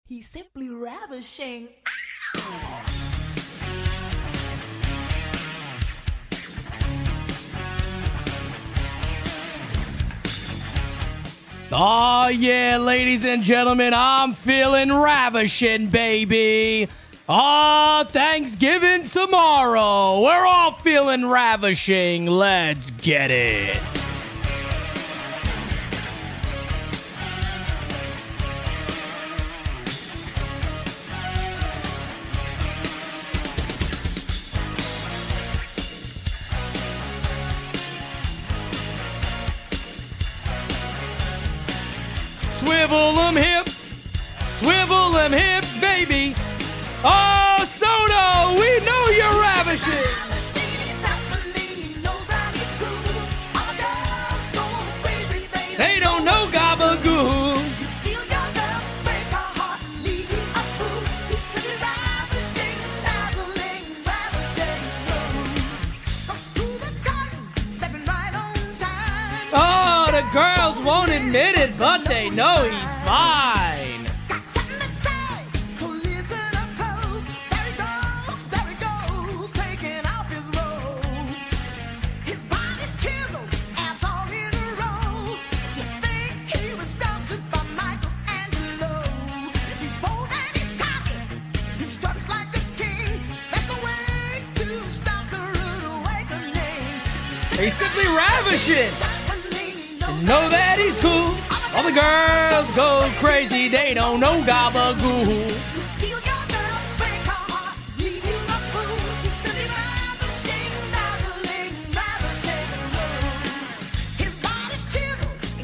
He's simply ravishing. Oh, yeah, ladies and gentlemen, I'm feeling ravishing, baby. Oh, Thanksgiving's tomorrow. We're all feeling ravishing. Let's get it. Swivel them hips, baby. Oh, Soto, we know you're ravishing. They don't know gabagoo. Oh, the girls won't admit it, but they know he's fine. He's simply ravishing. You know that he's cool. All the girls go crazy. They don't know gabagoo.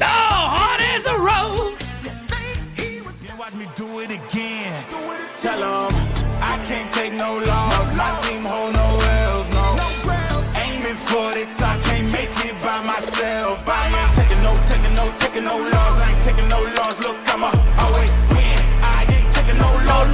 Oh, hard as a roll. Watch me do it again. Tell 'em I can't take no loss. My team hold no L's, no. Aiming for the top, can't make it by myself. I ain't taking no loss. I ain't taking no loss. Look, I'ma always win. I ain't taking no loss.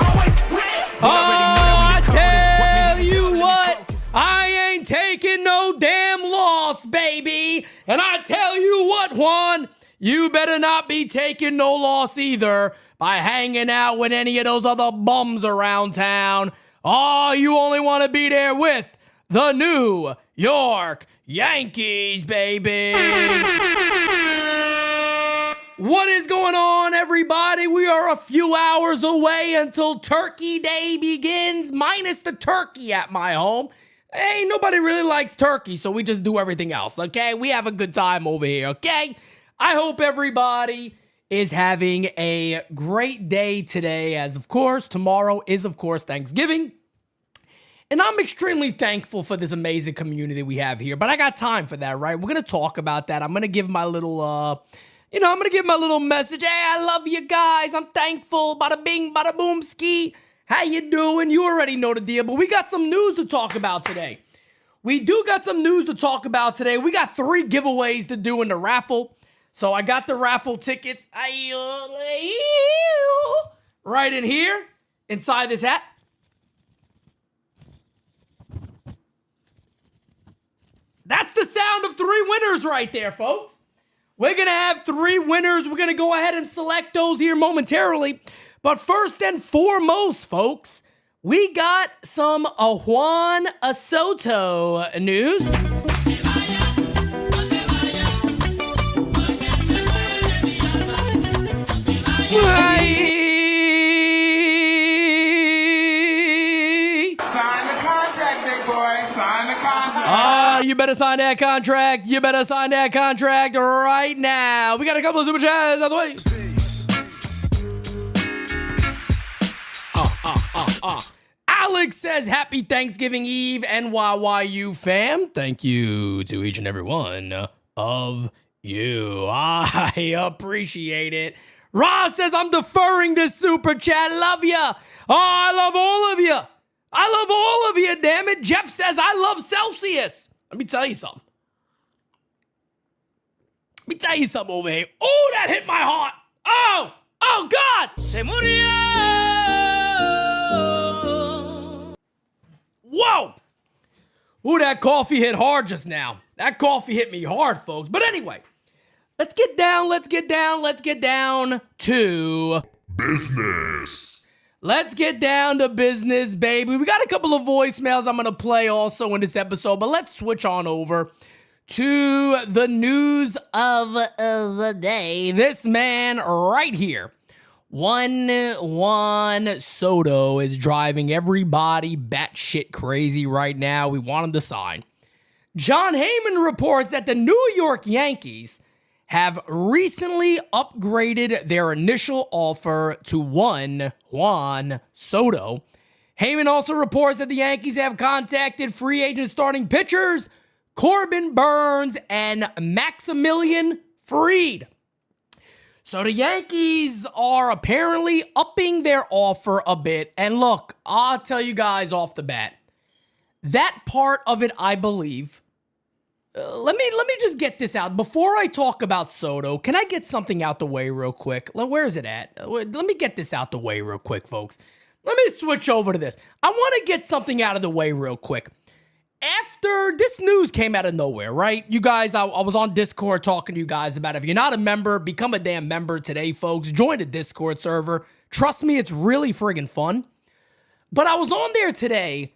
Always win. Oh, I tell you what, I ain't taking no damn loss, baby. And I tell you what, Juan, you better not be taking no loss either by hanging out with any of those other bums around town. Oh, you only want to be there with the New York Yankees, baby. What is going on, everybody? We are a few hours away until Turkey Day begins, minus the turkey at my home. Hey, nobody really likes turkey, so we just do everything else, okay? We have a good time over here, okay? I hope everybody is having a great day today, as of course, tomorrow is, of course, Thanksgiving. And I'm extremely thankful for this amazing community we have here, but I got time for that, right? We're going to talk about that. I'm going to give my little, I'm going to give my little message. Hey, I love you guys. I'm thankful. Bada bing, bada boom, ski. How you doing? You already know the deal, but we got some news to talk about today. We got 3 giveaways to do in the raffle. So I got the raffle tickets right in here, inside this hat. That's the sound of 3 winners right there, folks. We're going to have 3 winners. We're going to go ahead and select those here momentarily. But first and foremost, folks, we got some Juan Soto news. You better sign that contract. You better sign that contract right now. We got a couple of super chats out the way. Alex says, happy Thanksgiving Eve, NYYU fam. Thank you to each and every one of you. I appreciate it. Ross says, I'm deferring this super chat. Love ya. Oh, I love all of you. I love all of you, damn it. Jeff says, I love Celsius. Let me tell you something. Over here. Oh, that hit my heart. Oh, God. Se murió. Whoa. Ooh, that coffee hit hard just now. That coffee hit me hard, folks. But anyway, Let's get down to business. Let's get down to business, baby. We got a couple of voicemails I'm going to play also in this episode, but let's switch on over to the news of the day. This man right here, Juan Soto, is driving everybody batshit crazy right now. We want him to sign. Jon Heyman reports that the New York Yankees have recently upgraded their initial offer to one Juan Soto. Heyman also reports that the Yankees have contacted free agent starting pitchers Corbin Burnes and Maximilian Fried. So the Yankees are apparently upping their offer a bit. And look, I'll tell you guys off the bat, that part of it, I believe. Let me just get this out. Before I talk about Soto, can I get something out the way real quick? Where is it at? Let me get this out the way real quick, folks. Let me switch over to this. I want to get something out of the way real quick. After this news came out of nowhere, right? You guys, I was on Discord talking to you guys about it. If you're not a member, become a damn member today, folks. Join the Discord server. Trust me, it's really friggin' fun. But I was on there today,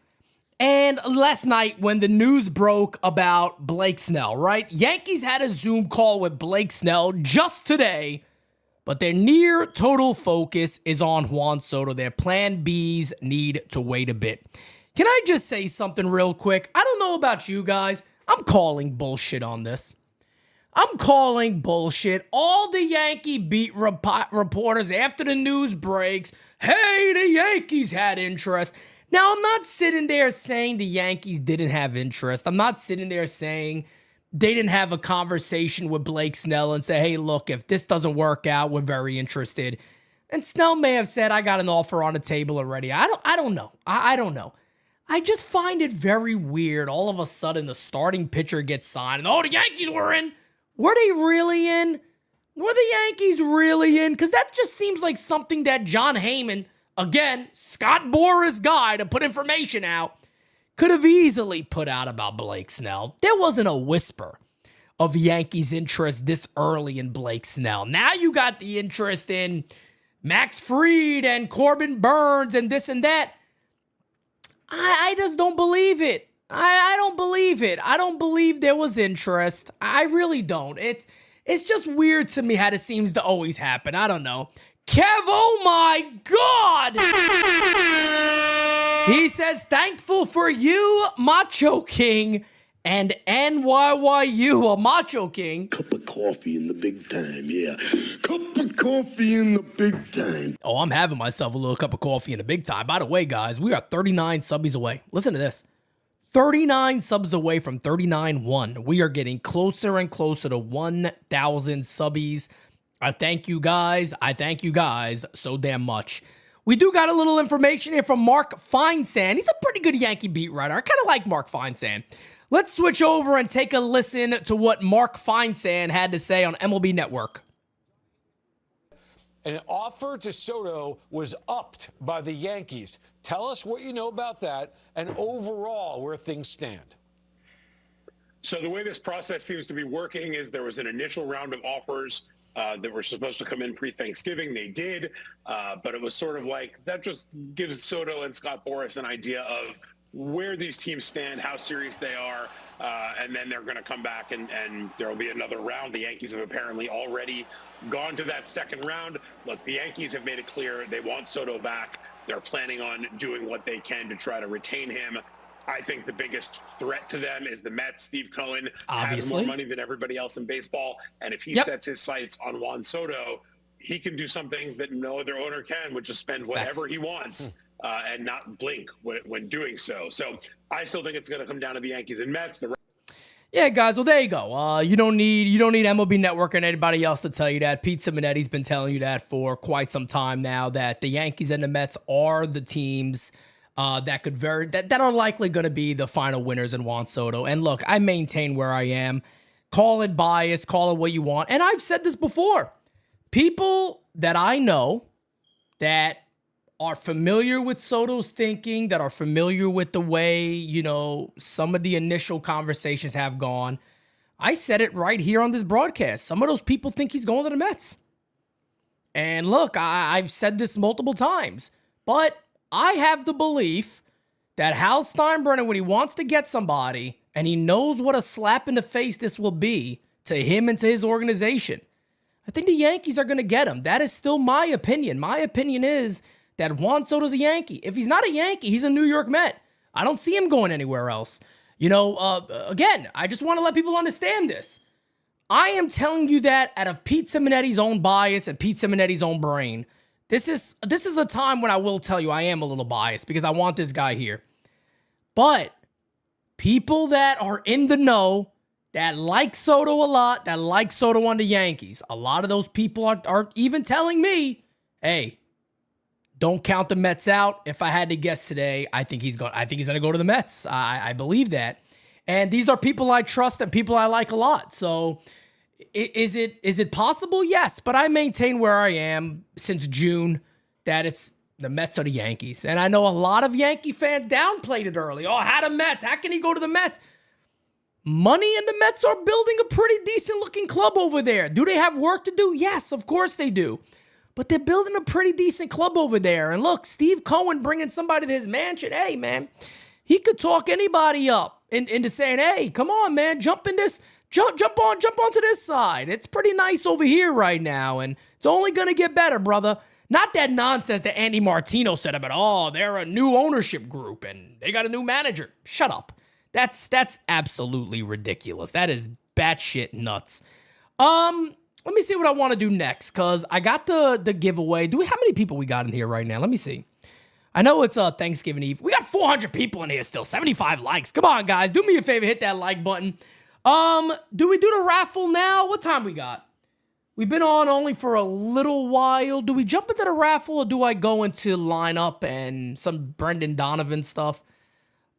and last night when the news broke about Blake Snell, right? Yankees had a Zoom call with Blake Snell just today, but their near total focus is on Juan Soto. Their plan Bs need to wait a bit. Can I just say something real quick? I don't know about you guys. I'm calling bullshit on this. I'm calling bullshit. All the Yankee beat reporters after the news breaks, hey, the Yankees had interest. Now, I'm not sitting there saying the Yankees didn't have interest. I'm not sitting there saying they didn't have a conversation with Blake Snell and say, hey, look, if this doesn't work out, we're very interested. And Snell may have said, I got an offer on the table already. I don't know. I don't know. I just find it very weird. All of a sudden, the starting pitcher gets signed. And, oh, the Yankees were in. Were they really in? Were the Yankees really in? Because that just seems like something that Jon Heyman, again, Scott Boras guy to put information out, could have easily put out about Blake Snell. There wasn't a whisper of Yankees interest this early in Blake Snell. Now you got the interest in Max Fried and Corbin Burnes and this and that. I just don't believe it. I don't believe it. I don't believe there was interest. I really don't. It's just weird to me how this seems to always happen. I don't know. Kev, oh my God! He says, thankful for you, Macho King, and NYYU, a Macho King. Cup of coffee in the big time, yeah. Cup of coffee in the big time. Oh, I'm having myself a little cup of coffee in the big time. By the way, guys, we are 39 subbies away. Listen to this. 39 subs away from 39-1. We are getting closer and closer to 1,000 subbies. I thank you guys. I thank you guys so damn much. We do got a little information here from Mark Feinsand. He's a pretty good Yankee beat writer. I kind of like Mark Feinsand. Let's switch over and take a listen to what Mark Feinsand had to say on MLB Network. An offer to Soto was upped by the Yankees. Tell us what you know about that and overall where things stand. So the way this process seems to be working is there was an initial round of offers that were supposed to come in pre-Thanksgiving. They did, but it was sort of like that just gives Soto and Scott Boras an idea of where these teams stand, how serious they are, and then they're going to come back and there will be another round. The Yankees have apparently already gone to that second round. Look, the Yankees have made it clear they want Soto back. They're planning on doing what they can to try to retain him. I think the biggest threat to them is the Mets. Steve Cohen has more money than everybody else in baseball, and if he sets his sights on Juan Soto, he can do something that no other owner can, which is spend whatever he wants and not blink when doing so. So I still think it's going to come down to the Yankees and Mets. Yeah, guys, well, there you go. You don't need MLB Network and anybody else to tell you that. Pete Simonetti's been telling you that for quite some time now, that the Yankees and the Mets are the teams that are likely going to be the final winners in Juan Soto. And look, I maintain where I am. Call it bias, call it what you want. And I've said this before. People that I know that are familiar with Soto's thinking, that are familiar with the way, some of the initial conversations have gone, I said it right here on this broadcast. Some of those people think he's going to the Mets. And look, I've said this multiple times, but I have the belief that Hal Steinbrenner, when he wants to get somebody and he knows what a slap in the face this will be to him and to his organization, I think the Yankees are going to get him. That is still my opinion. My opinion is that Juan Soto's a Yankee. If he's not a Yankee, he's a New York Met. I don't see him going anywhere else. Again, I just want to let people understand this. I am telling you that out of Pete Simonetti's own bias and Pete Simonetti's own brain. This is a time when I will tell you I am a little biased because I want this guy here. But people that are in the know, that like Soto a lot, that like Soto on the Yankees, a lot of those people are even telling me, hey, don't count the Mets out. If I had to guess today, I think he's going to go to the Mets. I believe that. And these are people I trust and people I like a lot. So is it possible? Yes, but I maintain where I am since June that it's the Mets or the Yankees. And I know a lot of Yankee fans downplayed it early. Oh, how the Mets? How can he go to the Mets? Money and the Mets are building a pretty decent looking club over there. Do they have work to do? Yes, of course they do. But they're building a pretty decent club over there. And look, Steve Cohen bringing somebody to his mansion. Hey, man, he could talk anybody up into saying, hey, come on, man, jump onto this side. It's pretty nice over here right now. And it's only going to get better, brother. Not that nonsense that Andy Martino said about, oh, they're a new ownership group and they got a new manager. Shut up. That's absolutely ridiculous. That is batshit nuts. Let me see what I want to do next, because I got the giveaway. How many people we got in here right now? Let me see. I know it's Thanksgiving Eve. We got 400 people in here still, 75 likes. Come on, guys. Do me a favor, hit that like button. Do we do the raffle now? What time we got? We've been on only for a little while. Do we jump into the raffle, or do I go into lineup and some Brendan Donovan stuff?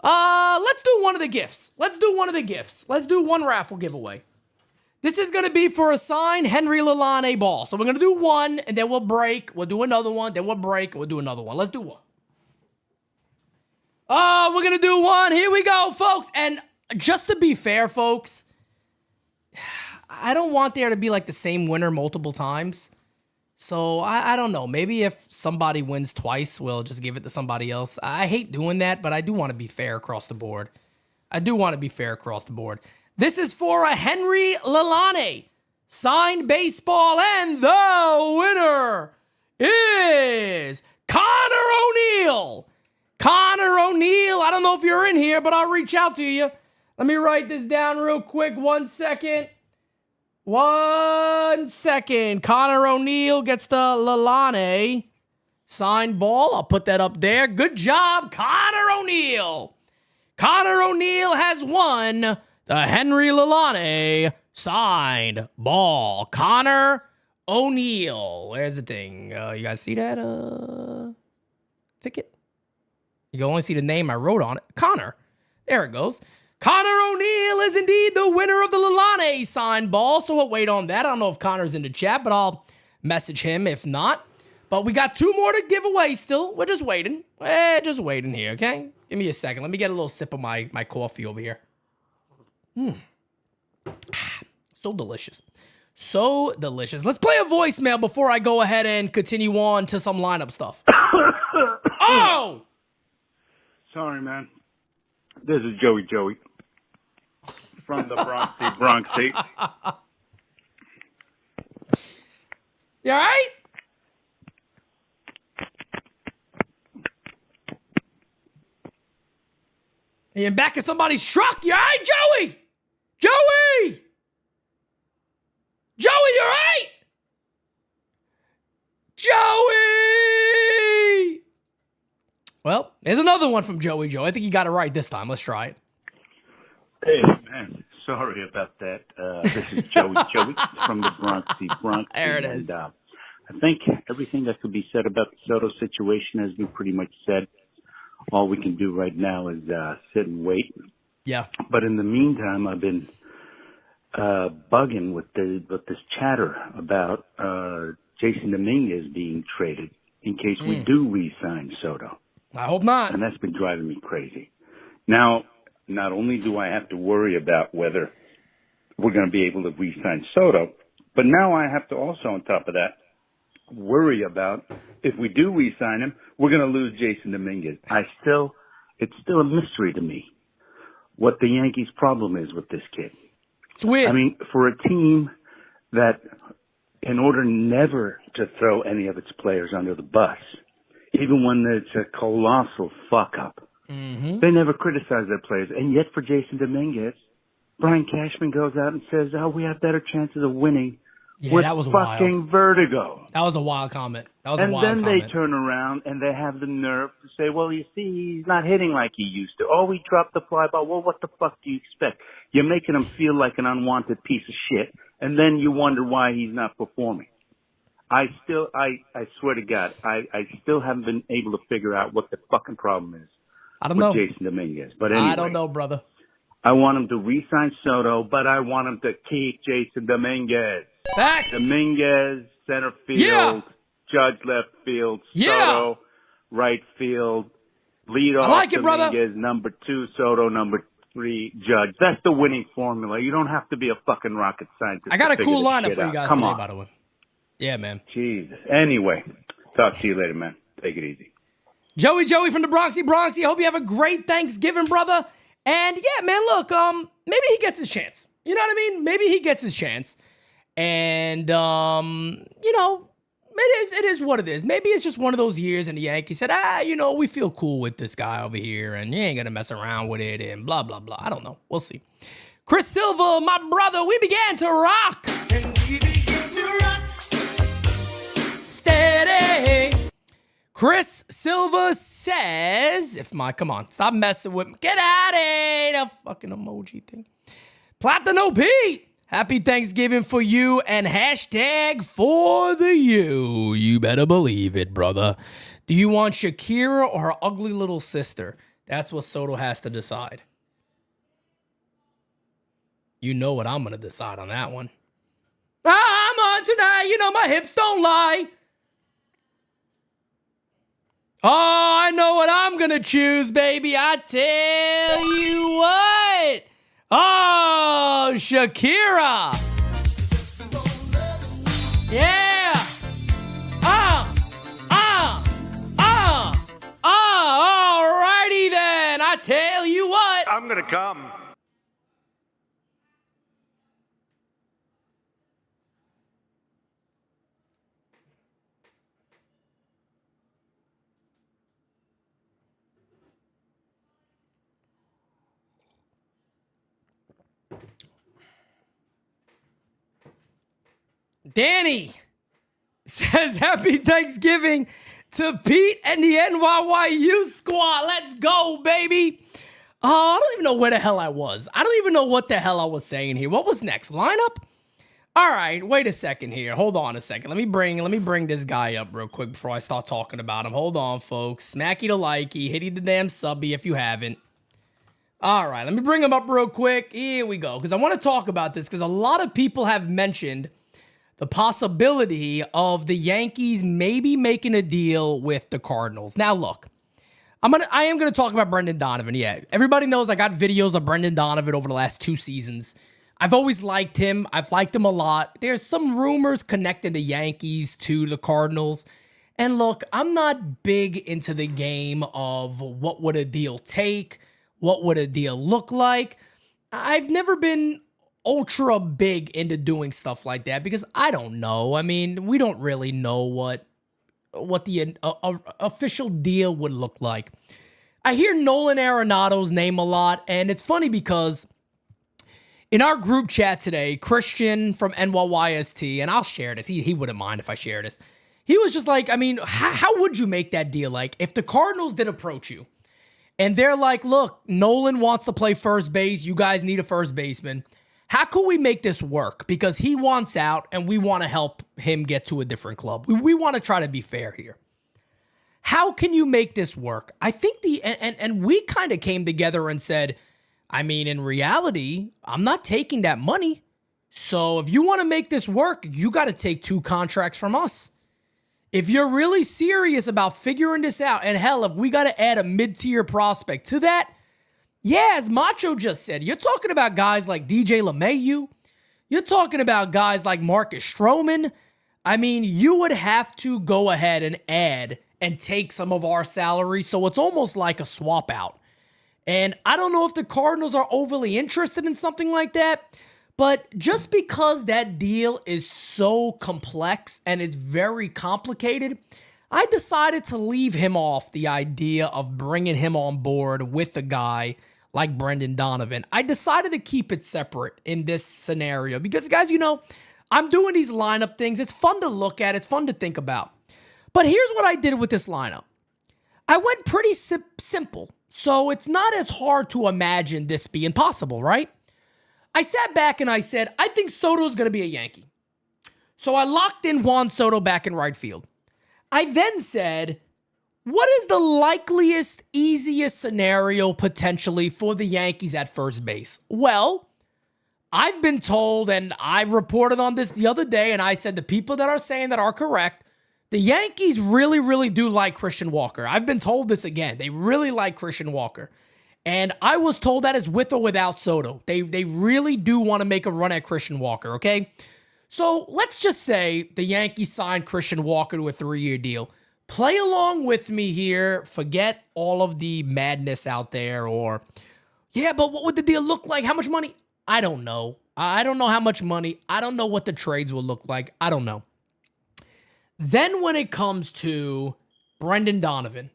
Let's do one of the gifts. Let's do one raffle giveaway. This is going to be for a signed Henry Lalane ball. So we're going to do one, and then we'll break. We'll do another one, then we'll break, and we'll do another one. Let's do one. Oh, we're going to do one. Here we go, folks. And just to be fair, folks, I don't want there to be like the same winner multiple times. So I don't know. Maybe if somebody wins twice, we'll just give it to somebody else. I hate doing that, but I do want to be fair across the board. This is for a Henry Lalane signed baseball, and the winner is Connor O'Neill. Connor O'Neill, I don't know if you're in here, but I'll reach out to you. Let me write this down real quick. 1 second. Connor O'Neill gets the Lalane signed ball. I'll put that up there. Good job, Connor O'Neill. Connor O'Neill has won the Henry Lalane signed ball. Connor O'Neill. Where's the thing? You guys see that ticket? You can only see the name I wrote on it. Connor. There it goes. Connor O'Neill is indeed the winner of the Lalane signed ball. So we'll wait on that. I don't know if Connor's in the chat, but I'll message him if not. But we got 2 more to give away still. We're just waiting. Just waiting here, okay? Give me a second. Let me get a little sip of my coffee over here. So delicious. So delicious. Let's play a voicemail before I go ahead and continue on to some lineup stuff. Oh! Sorry, man. This is Joey from the Bronx. You all right? You in back of somebody's truck? You all right, Joey? Joey, you all right? Joey! Well, there's another one from Joey Joe. I think you got it right this time. Let's try it. Hey, man. Sorry about that. This is Joey from the Bronx. There it is. I think everything that could be said about the Soto situation has been pretty much said. All we can do right now is sit and wait. Yeah. But in the meantime, I've been bugging with this chatter about Jason Dominguez being traded in case we do re-sign Soto. I hope not. And that's been driving me crazy. Now, not only do I have to worry about whether we're going to be able to re-sign Soto. But now I have to also, on top of that, worry about if we do re-sign him, we're going to lose Jason Dominguez. It's still a mystery to me what the Yankees' problem is with this kid. It's weird. I mean, for a team that, in order never to throw any of its players under the bus, even when it's a colossal fuck-up, they never criticize their players. And yet for Jason Dominguez, Brian Cashman goes out and says, we have better chances of winning with that was fucking wild. vertigo. That was a wild comment. And then they turn around and they have the nerve to say, well, you see, he's not hitting like he used to. Oh, he dropped the fly ball. Well, what the fuck do you expect? You're making him feel like an unwanted piece of shit, and then you wonder why he's not performing. I swear to God, I still haven't been able to figure out what the fucking problem is with Jason Dominguez. But anyway, I don't know, brother. I want him to re-sign Soto, but I want him to keep Jason Dominguez. Facts. Dominguez, center field, Judge left field, Soto, right field, lead off like it, Dominguez, brother. number 2, Soto, number 3, Judge. That's the winning formula. You don't have to be a fucking rocket scientist. I got a cool lineup for for you guys today, by the way. Yeah, man. Jesus. Anyway, talk to you later, man. Take it easy. Joey from the Bronxy. Hope you have a great Thanksgiving, brother. And yeah, man, look, maybe he gets his chance. You know what I mean? Maybe he gets his chance. And, you know, it is what it is. Maybe it's just one of those years and the Yankees said, you know, we feel cool with this guy over here and you ain't going to mess around with it and blah, blah, blah. I don't know. We'll see. Chris Silva, my brother, we began to rock. And we begin to rock. Steady. Chris Silva says, come on, stop messing with me. Get out of here, the fucking emoji thing. Platino Pete, happy Thanksgiving for you and hashtag for the U. You better believe it, brother. Do you want Shakira or her ugly little sister? That's what Soto has to decide. You know what I'm going to decide on that one. I'm on tonight. You know my hips don't lie. Oh, I know what I'm going to choose, baby. I tell you what. Oh, Shakira. Yeah. Alrighty then. I tell you what. I'm gonna come. Danny says happy Thanksgiving to Pete and the NYYU squad. Let's go, baby. Oh, I don't even know where the hell I was. I don't even know what the hell I was saying here. What was next? Lineup? All right, wait a second here. Hold on a second. Let me bring this guy up real quick before I start talking about him. Hold on, folks. Smacky the likey, hitty the damn subby if you haven't. All right, let me bring him up real quick. Here we go, because I want to talk about this because a lot of people have mentioned the possibility of the Yankees maybe making a deal with the Cardinals. Now, look, I am gonna talk about Brendan Donovan. Yeah, everybody knows I got videos of Brendan Donovan over the last 2 seasons. I've always liked him. I've liked him a lot. There's some rumors connecting the Yankees to the Cardinals. And look, I'm not big into the game of what would a deal take, what would a deal look like. I've never been ultra big into doing stuff like that because I don't know. I mean, we don't really know what the official deal would look like. I hear Nolan Arenado's name a lot, and it's funny because in our group chat today, Christian from NYYST, and I'll share this. He wouldn't mind if I share this. He was just like, I mean, how would you make that deal? Like, if the Cardinals did approach you, and they're like, look, Nolan wants to play first base. You guys need a first baseman. How can we make this work? Because he wants out, and we want to help him get to a different club. We want to try to be fair here. How can you make this work? I think and we kind of came together and said, I mean, in reality, I'm not taking that money. So if you want to make this work, you got to take 2 contracts from us. If you're really serious about figuring this out, and hell, if we got to add a mid-tier prospect to that, yeah, as Macho just said, you're talking about guys like DJ LeMahieu. You're talking about guys like Marcus Stroman. I mean, you would have to go ahead and add and take some of our salary, so it's almost like a swap out. And I don't know if the Cardinals are overly interested in something like that, but just because that deal is so complex and it's very complicated, I decided to leave him off the idea of bringing him on board with a guy like Brendan Donovan. I decided to keep it separate in this scenario because, guys, you know, I'm doing these lineup things. It's fun to look at. It's fun to think about. But here's what I did with this lineup. I went pretty simple, so it's not as hard to imagine this being possible, right? I sat back and I said, I think Soto's going to be a Yankee. So I locked in Juan Soto back in right field. I then said, what is the likeliest, easiest scenario potentially for the Yankees at first base? Well, I've been told, and I reported on this the other day, and I said the people that are saying that are correct, the Yankees really, really do like Christian Walker. I've been told this again. They really like Christian Walker. And I was told that is with or without Soto. They really do want to make a run at Christian Walker, okay? So let's just say the Yankees signed Christian Walker to a 3-year deal. Play along with me here. Forget all of the madness out there or, yeah, but what would the deal look like? How much money? I don't know. I don't know how much money. I don't know what the trades will look like. I don't know. Then when it comes to Brendan Donovan,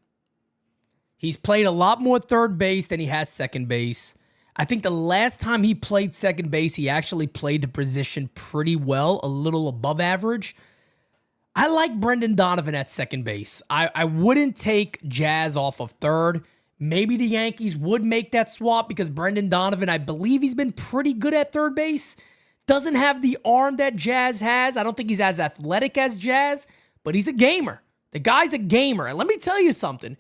he's played a lot more third base than he has second base. I think the last time he played second base, he actually played the position pretty well, a little above average. I like Brendan Donovan at second base. I wouldn't take Jazz off of third. Maybe the Yankees would make that swap because Brendan Donovan, I believe he's been pretty good at third base. Doesn't have the arm that Jazz has. I don't think he's as athletic as Jazz, but he's a gamer. The guy's a gamer. And let me tell you something.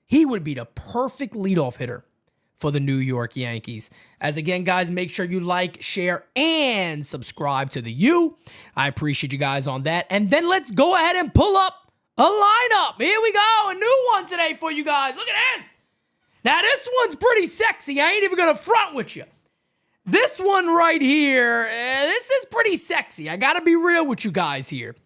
He would be the perfect leadoff hitter for the New York Yankees. As again, guys, make sure you like, share, and subscribe to the U. I appreciate you guys on that. And then let's go ahead and pull up a lineup. Here we go. A new one today for you guys. Look at this. Now, this one's pretty sexy. I ain't even going to front with you. This one right here, this is pretty sexy. I got to be real with you guys here.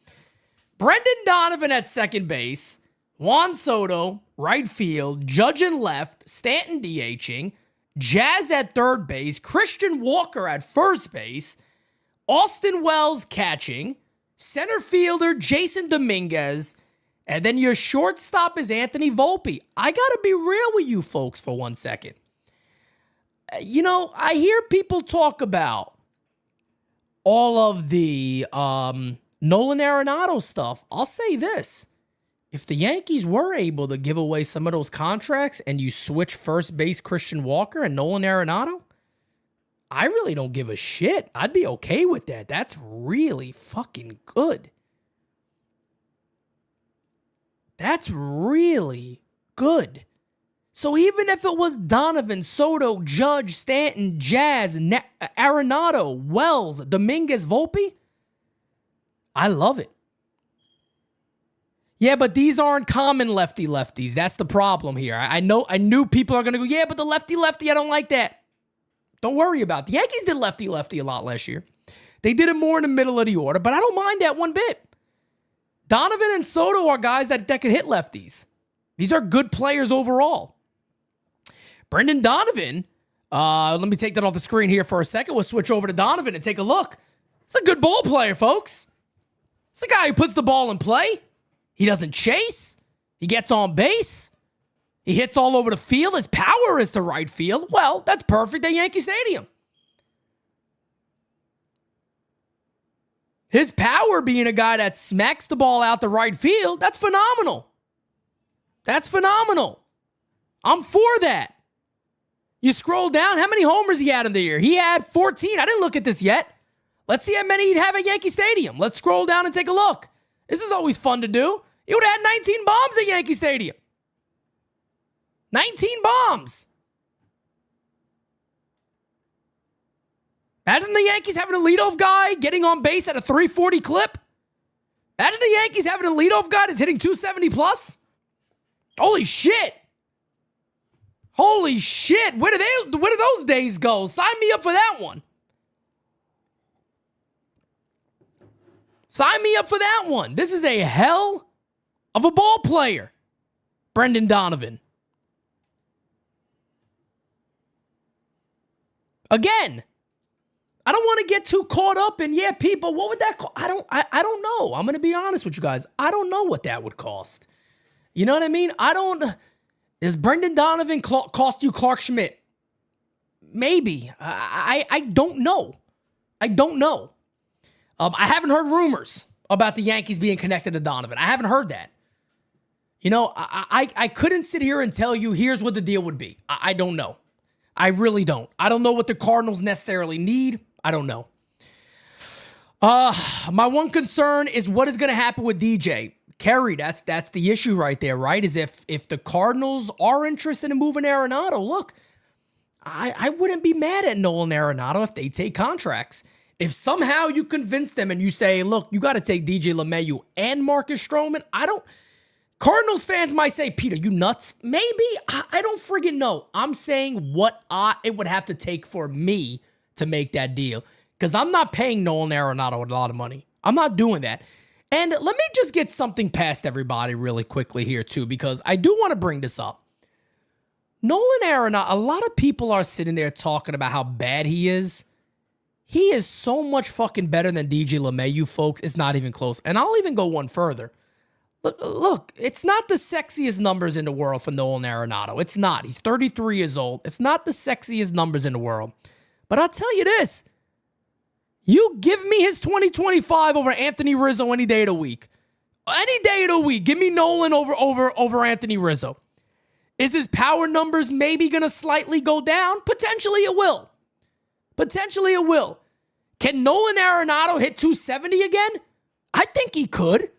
Brendan Donovan at second base. Juan Soto, right field. Judge in left. Stanton DHing. Jazz at third base. Christian Walker at first base. Austin Wells catching. Center fielder Jason Dominguez. And then your shortstop is Anthony Volpe. I got to be real with you folks for 1 second. You know, I hear people talk about all of the Nolan Arenado stuff. I'll say this. If the Yankees were able to give away some of those contracts and you switch first base Christian Walker and Nolan Arenado, I really don't give a shit. I'd be okay with that. That's really fucking good. That's really good. So even if it was Donovan, Soto, Judge, Stanton, Jazz, Arenado, Wells, Dominguez, Volpe, I love it. Yeah, but these aren't common lefties. That's the problem here. I knew people are going to go, yeah, but the lefty, I don't like that. Don't worry about it. The Yankees did lefty a lot last year. They did it more in the middle of the order, but I don't mind that one bit. Donovan and Soto are guys that can hit lefties. These are good players overall. Brendan Donovan, let me take that off the screen here for a second. We'll switch over to Donovan and take a look. It's a good ball player, folks. It's a guy who puts the ball in play. He doesn't chase. He gets on base. He hits all over the field. His power is to right field. Well, that's perfect at Yankee Stadium. His power being a guy that smacks the ball out to right field, that's phenomenal. That's phenomenal. I'm for that. You scroll down, how many homers he had in the year? He had 14. I didn't look at this yet. Let's see how many he'd have at Yankee Stadium. Let's scroll down and take a look. This is always fun to do. He would have had 19 bombs at Yankee Stadium. 19 bombs. Imagine the Yankees having a leadoff guy getting on base at a 340 clip. Imagine the Yankees having a leadoff guy that's hitting 270 plus. Holy shit. Holy shit. Where do those days go? Sign me up for that one. Sign me up for that one. This is a hell of a ball player, Brendan Donovan. Again, I don't want to get too caught up in, yeah, people, what would that cost? I don't know. I'm going to be honest with you guys. I don't know what that would cost. You know what I mean? Does Brendan Donovan cost you Clark Schmidt? Maybe. I don't know. I don't know. I haven't heard rumors about the Yankees being connected to Donovan. I haven't heard that. You know, I couldn't sit here and tell you here's what the deal would be. I don't know. I really don't. I don't know what the Cardinals necessarily need. I don't know. My one concern is what is going to happen with DJ. Kerry, that's the issue right there, right? Is if the Cardinals are interested in moving Arenado, look, I wouldn't be mad at Nolan Arenado if they take contracts. If somehow you convince them and you say, look, you got to take DJ LeMahieu and Marcus Stroman, Cardinals fans might say, Peter, you nuts? Maybe. I don't friggin' know. I'm saying what it would have to take for me to make that deal. Because I'm not paying Nolan Arenado a lot of money. I'm not doing that. And let me just get something past everybody really quickly here too, because I do want to bring this up. Nolan Arenado, a lot of people are sitting there talking about how bad he is. He is so much fucking better than DJ LeMahieu, folks. It's not even close. And I'll even go one further. Look, it's not the sexiest numbers in the world for Nolan Arenado. It's not. He's 33 years old. It's not the sexiest numbers in the world. But I'll tell you this. You give me his 2025 over Anthony Rizzo any day of the week. Any day of the week. Give me Nolan over Anthony Rizzo. Is his power numbers maybe going to slightly go down? Potentially it will. Potentially it will. Can Nolan Arenado hit 270 again? I think he could.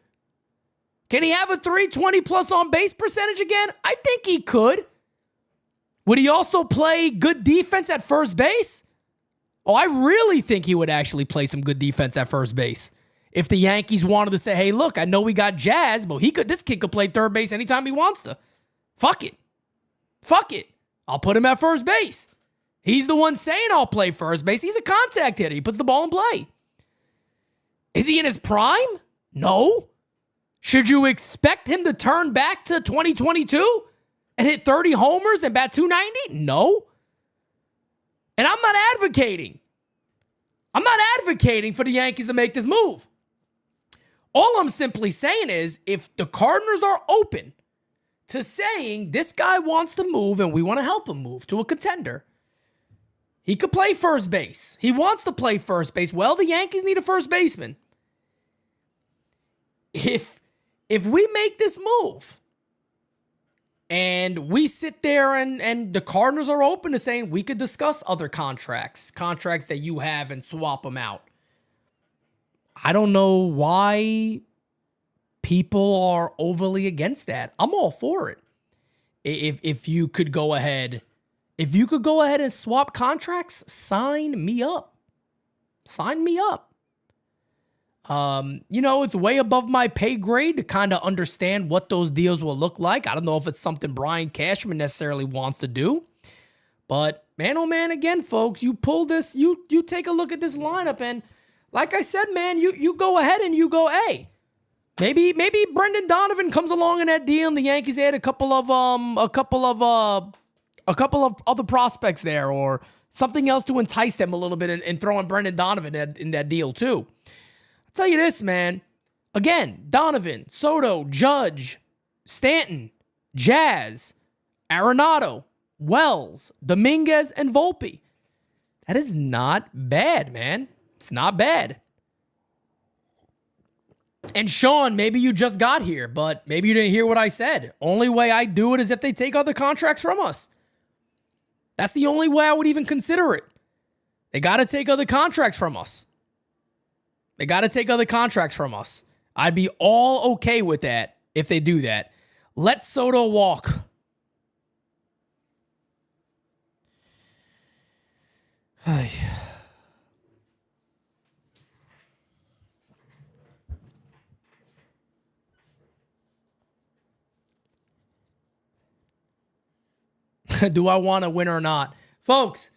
Can he have a 320 plus on base percentage again? I think he could. Would he also play good defense at first base? Oh, I really think he would actually play some good defense at first base. If the Yankees wanted to say, hey, look, I know we got Jazz, but this kid could play third base anytime he wants to. Fuck it. Fuck it. I'll put him at first base. He's the one saying I'll play first base. He's a contact hitter. He puts the ball in play. Is he in his prime? No. Should you expect him to turn back to 2022 and hit 30 homers and bat 290? No. And I'm not advocating. I'm not advocating for the Yankees to make this move. All I'm simply saying is if the Cardinals are open to saying this guy wants to move and we want to help him move to a contender, he could play first base. He wants to play first base. Well, the Yankees need a first baseman. If we make this move and we sit there and the Cardinals are open to saying we could discuss other contracts that you have and swap them out. I don't know why people are overly against that. I'm all for it. If you could go ahead and swap contracts, sign me up. Sign me up. It's way above my pay grade to kind of understand what those deals will look like. I don't know if it's something Brian Cashman necessarily wants to do. But man, oh man, again, folks, you pull this, you take a look at this lineup, and like I said, man, you go ahead and you go, hey, maybe Brendan Donovan comes along in that deal and the Yankees add a couple of other prospects there or something else to entice them a little bit and throwing Brendan Donovan in that deal too. Tell you this, man. Again, Donovan, Soto, Judge, Stanton, Jazz, Arenado, Wells, Dominguez, and Volpe. That is not bad, man. It's not bad. And Sean, maybe you just got here, but maybe you didn't hear what I said. Only way I do it is if they take other contracts from us. That's the only way I would even consider it. They got to take other contracts from us. They got to take other contracts from us. I'd be all okay with that if they do that. Let Soto walk. Do I want to win or not? Folks,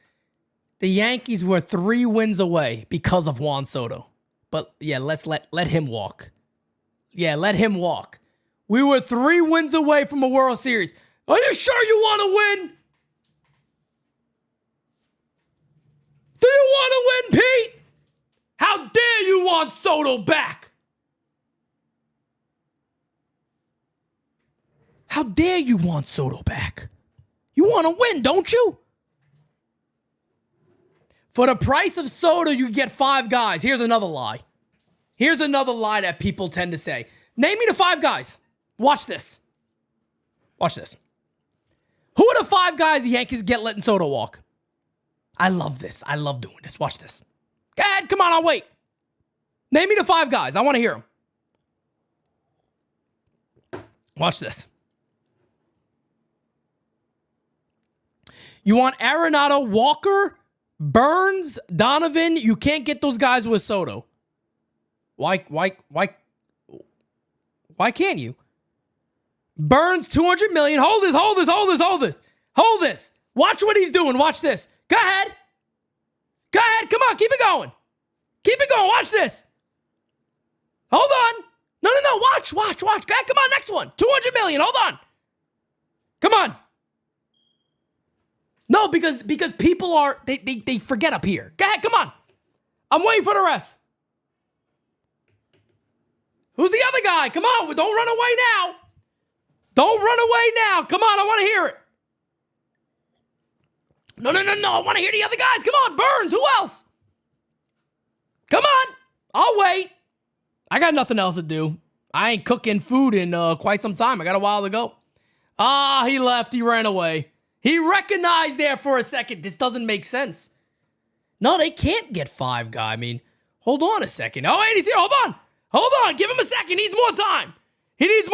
the Yankees were 3 wins away because of Juan Soto. But yeah, let him walk. Yeah, let him walk. We were 3 wins away from a World Series. Are you sure you want to win? Do you want to win, Pete? How dare you want Soto back? How dare you want Soto back? You want to win, don't you? For the price of Soto, you get 5 guys. Here's another lie. Here's another lie that people tend to say. Name me the 5 guys. Watch this. Watch this. Who are the 5 guys the Yankees get letting Soto walk? I love this. I love doing this. Watch this. Go ahead. Come on. I'll wait. Name me the 5 guys. I want to hear them. Watch this. You want Arenado, Walker, Burns, Donovan. You can't get those guys with Soto. Why can't you? Burns, $200 million. Hold this. Watch what he's doing. Watch this. Go ahead. Come on. Keep it going. Watch this. Hold on. No. Watch. Go ahead. Come on. Next one. $200 million. Hold on. Come on. No, because people are, they forget up here. Go ahead. Come on. I'm waiting for the rest. Who's the other guy? Come on. Don't run away now. Come on. I want to hear it. No. I want to hear the other guys. Come on. Burns. Who else? Come on. I'll wait. I got nothing else to do. I ain't cooking food in quite some time. I got a while to go. He left. He ran away. He recognized there for a second. This doesn't make sense. No, they can't get 5 guy. I mean, hold on a second. Oh, wait, he's here. Hold on. Give him a second. He needs more time. He's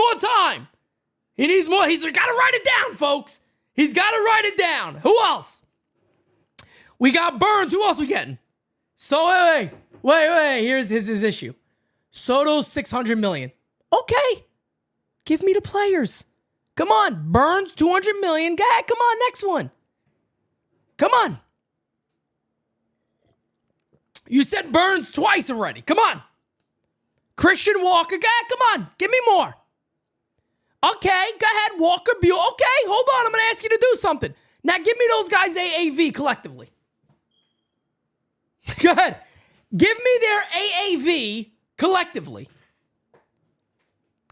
got to write it down, folks. He's got to write it down. Who else? We got Burns. Who else we getting? So, wait. Here's his issue. Soto's $600 million. Okay. Give me the players. Come on. Burns, $200 million. Go ahead. Come on. Next one. Come on. You said Burns twice already. Come on. Christian Walker. Go ahead. Come on. Give me more. Okay. Go ahead. Walker. Okay. Hold on. I'm going to ask you to do something. Now give me those guys' AAV collectively. Go ahead. Give me their AAV collectively.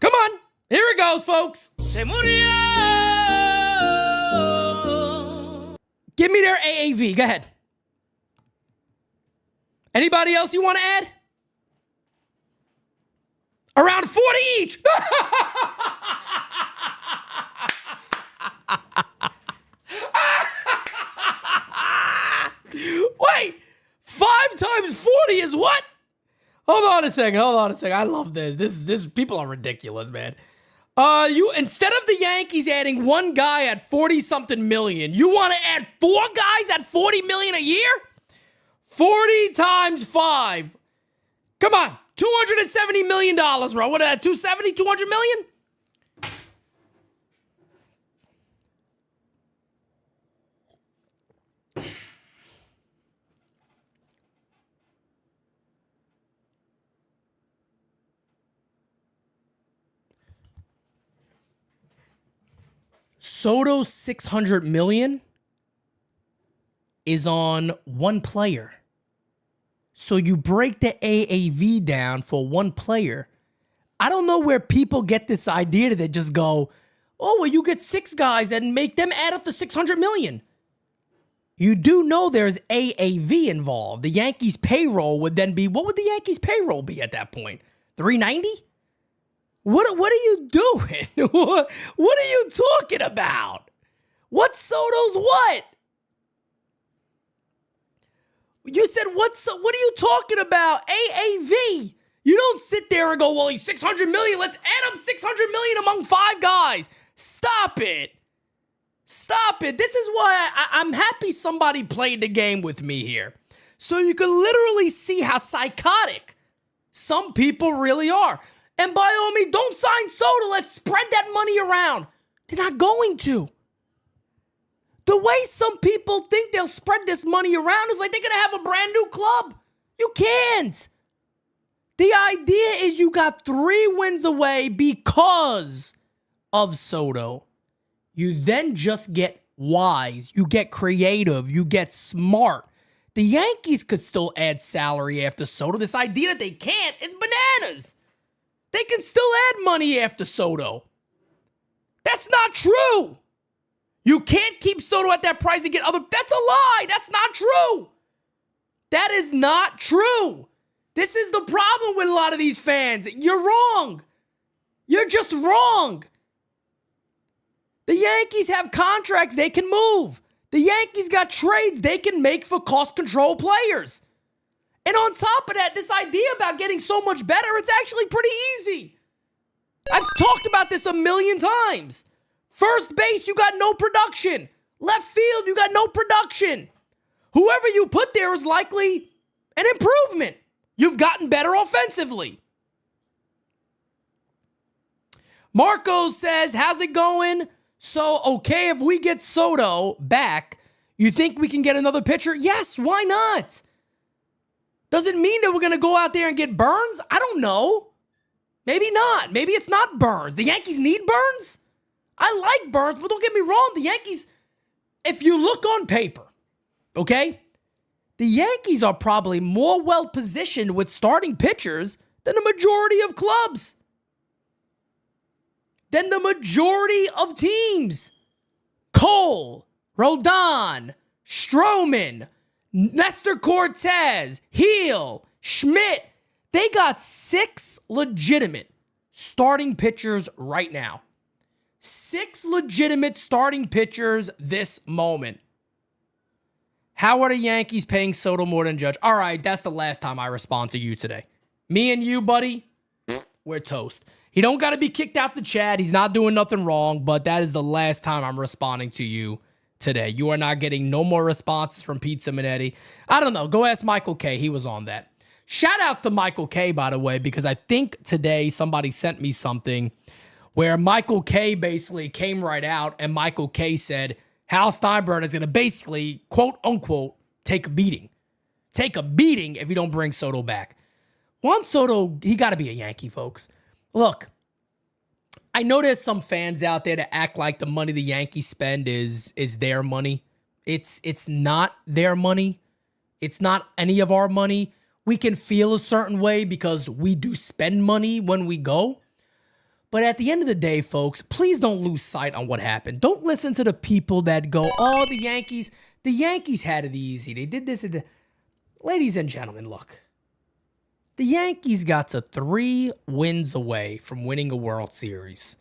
Come on. Here it goes, folks. Se murió. Give me their AAV. Go ahead. Anybody else you want to add? Around 40 each. Wait. 5 times 40 is what? Hold on a second. I love this. This people are ridiculous, man. You instead of the Yankees adding 1 guy at 40-something million, you want to add 4 guys at 40 million a year? 40 times 5. Come on. $270 million, bro. What is that? 270, 200 million? Soto's $600 million is on 1 player. So you break the AAV down for 1 player. I don't know where people get this idea that they just go, oh, well, you get 6 guys and make them add up to $600 million. You do know there's AAV involved. The Yankees payroll would then be, what would the Yankees payroll be at that point? 390? What are you doing? What are you talking about? What's Soto's what? You said, what are you talking about? AAV. You don't sit there and go, well, he's $600 million. Let's add up $600 million among 5 guys. Stop it. This is why I'm happy somebody played the game with me here. So you can literally see how psychotic some people really are. And by all means, don't sign Soto. Let's spread that money around. They're not going to. The way some people think they'll spread this money around is like they're going to have a brand new club. You can't. The idea is you got 3 wins away because of Soto. You then just get wise. You get creative. You get smart. The Yankees could still add salary after Soto. This idea that they can't, it's bananas. They can still add money after Soto. That's not true. You can't keep Soto at that price and get other. That's a lie. That's not true. That is not true. This is the problem with a lot of these fans. You're wrong. You're just wrong. The Yankees have contracts they can move. The Yankees got trades they can make for cost control players. And on top of that, this idea about getting so much better, it's actually pretty easy. I've talked about this a million times. First base, you got no production. Left field, you got no production. Whoever you put there is likely an improvement. You've gotten better offensively. Marco says, how's it going? So, okay, if we get Soto back, you think we can get another pitcher? Yes, why not? Does it mean that we're going to go out there and get Burns? I don't know. Maybe not. Maybe it's not Burns. The Yankees need Burns? I like Burns, but don't get me wrong. The Yankees, if you look on paper, okay, the Yankees are probably more well-positioned with starting pitchers than the majority of clubs. Than the majority of teams. Cole, Rodon, Stroman, Nestor Cortez, Heel, Schmidt. They got 6 legitimate starting pitchers right now. 6 legitimate starting pitchers this moment. How are the Yankees paying Soto more than Judge? All right, that's the last time I respond to you today. Me and you, buddy, we're toast. He don't got to be kicked out the chat. He's not doing nothing wrong, but that is the last time I'm responding to you today. You are not getting no more responses from Pete Simonetti. I don't know. Go ask Michael K. He was on that. Shout outs to Michael K, by the way, because I think today somebody sent me something where Michael K basically came right out and Michael K said Hal Steinbrenner is going to basically, quote unquote, take a beating. Take a beating if you don't bring Soto back. Juan Soto, he got to be a Yankee, folks. Look, I know there's some fans out there that act like the money the Yankees spend is their money. It's not their money. It's not any of our money. We can feel a certain way because we do spend money when we go. But at the end of the day, folks, please don't lose sight on what happened. Don't listen to the people that go, oh, the Yankees had it easy. They did this. Ladies and gentlemen, look. The Yankees got to 3 wins away from winning a World Series.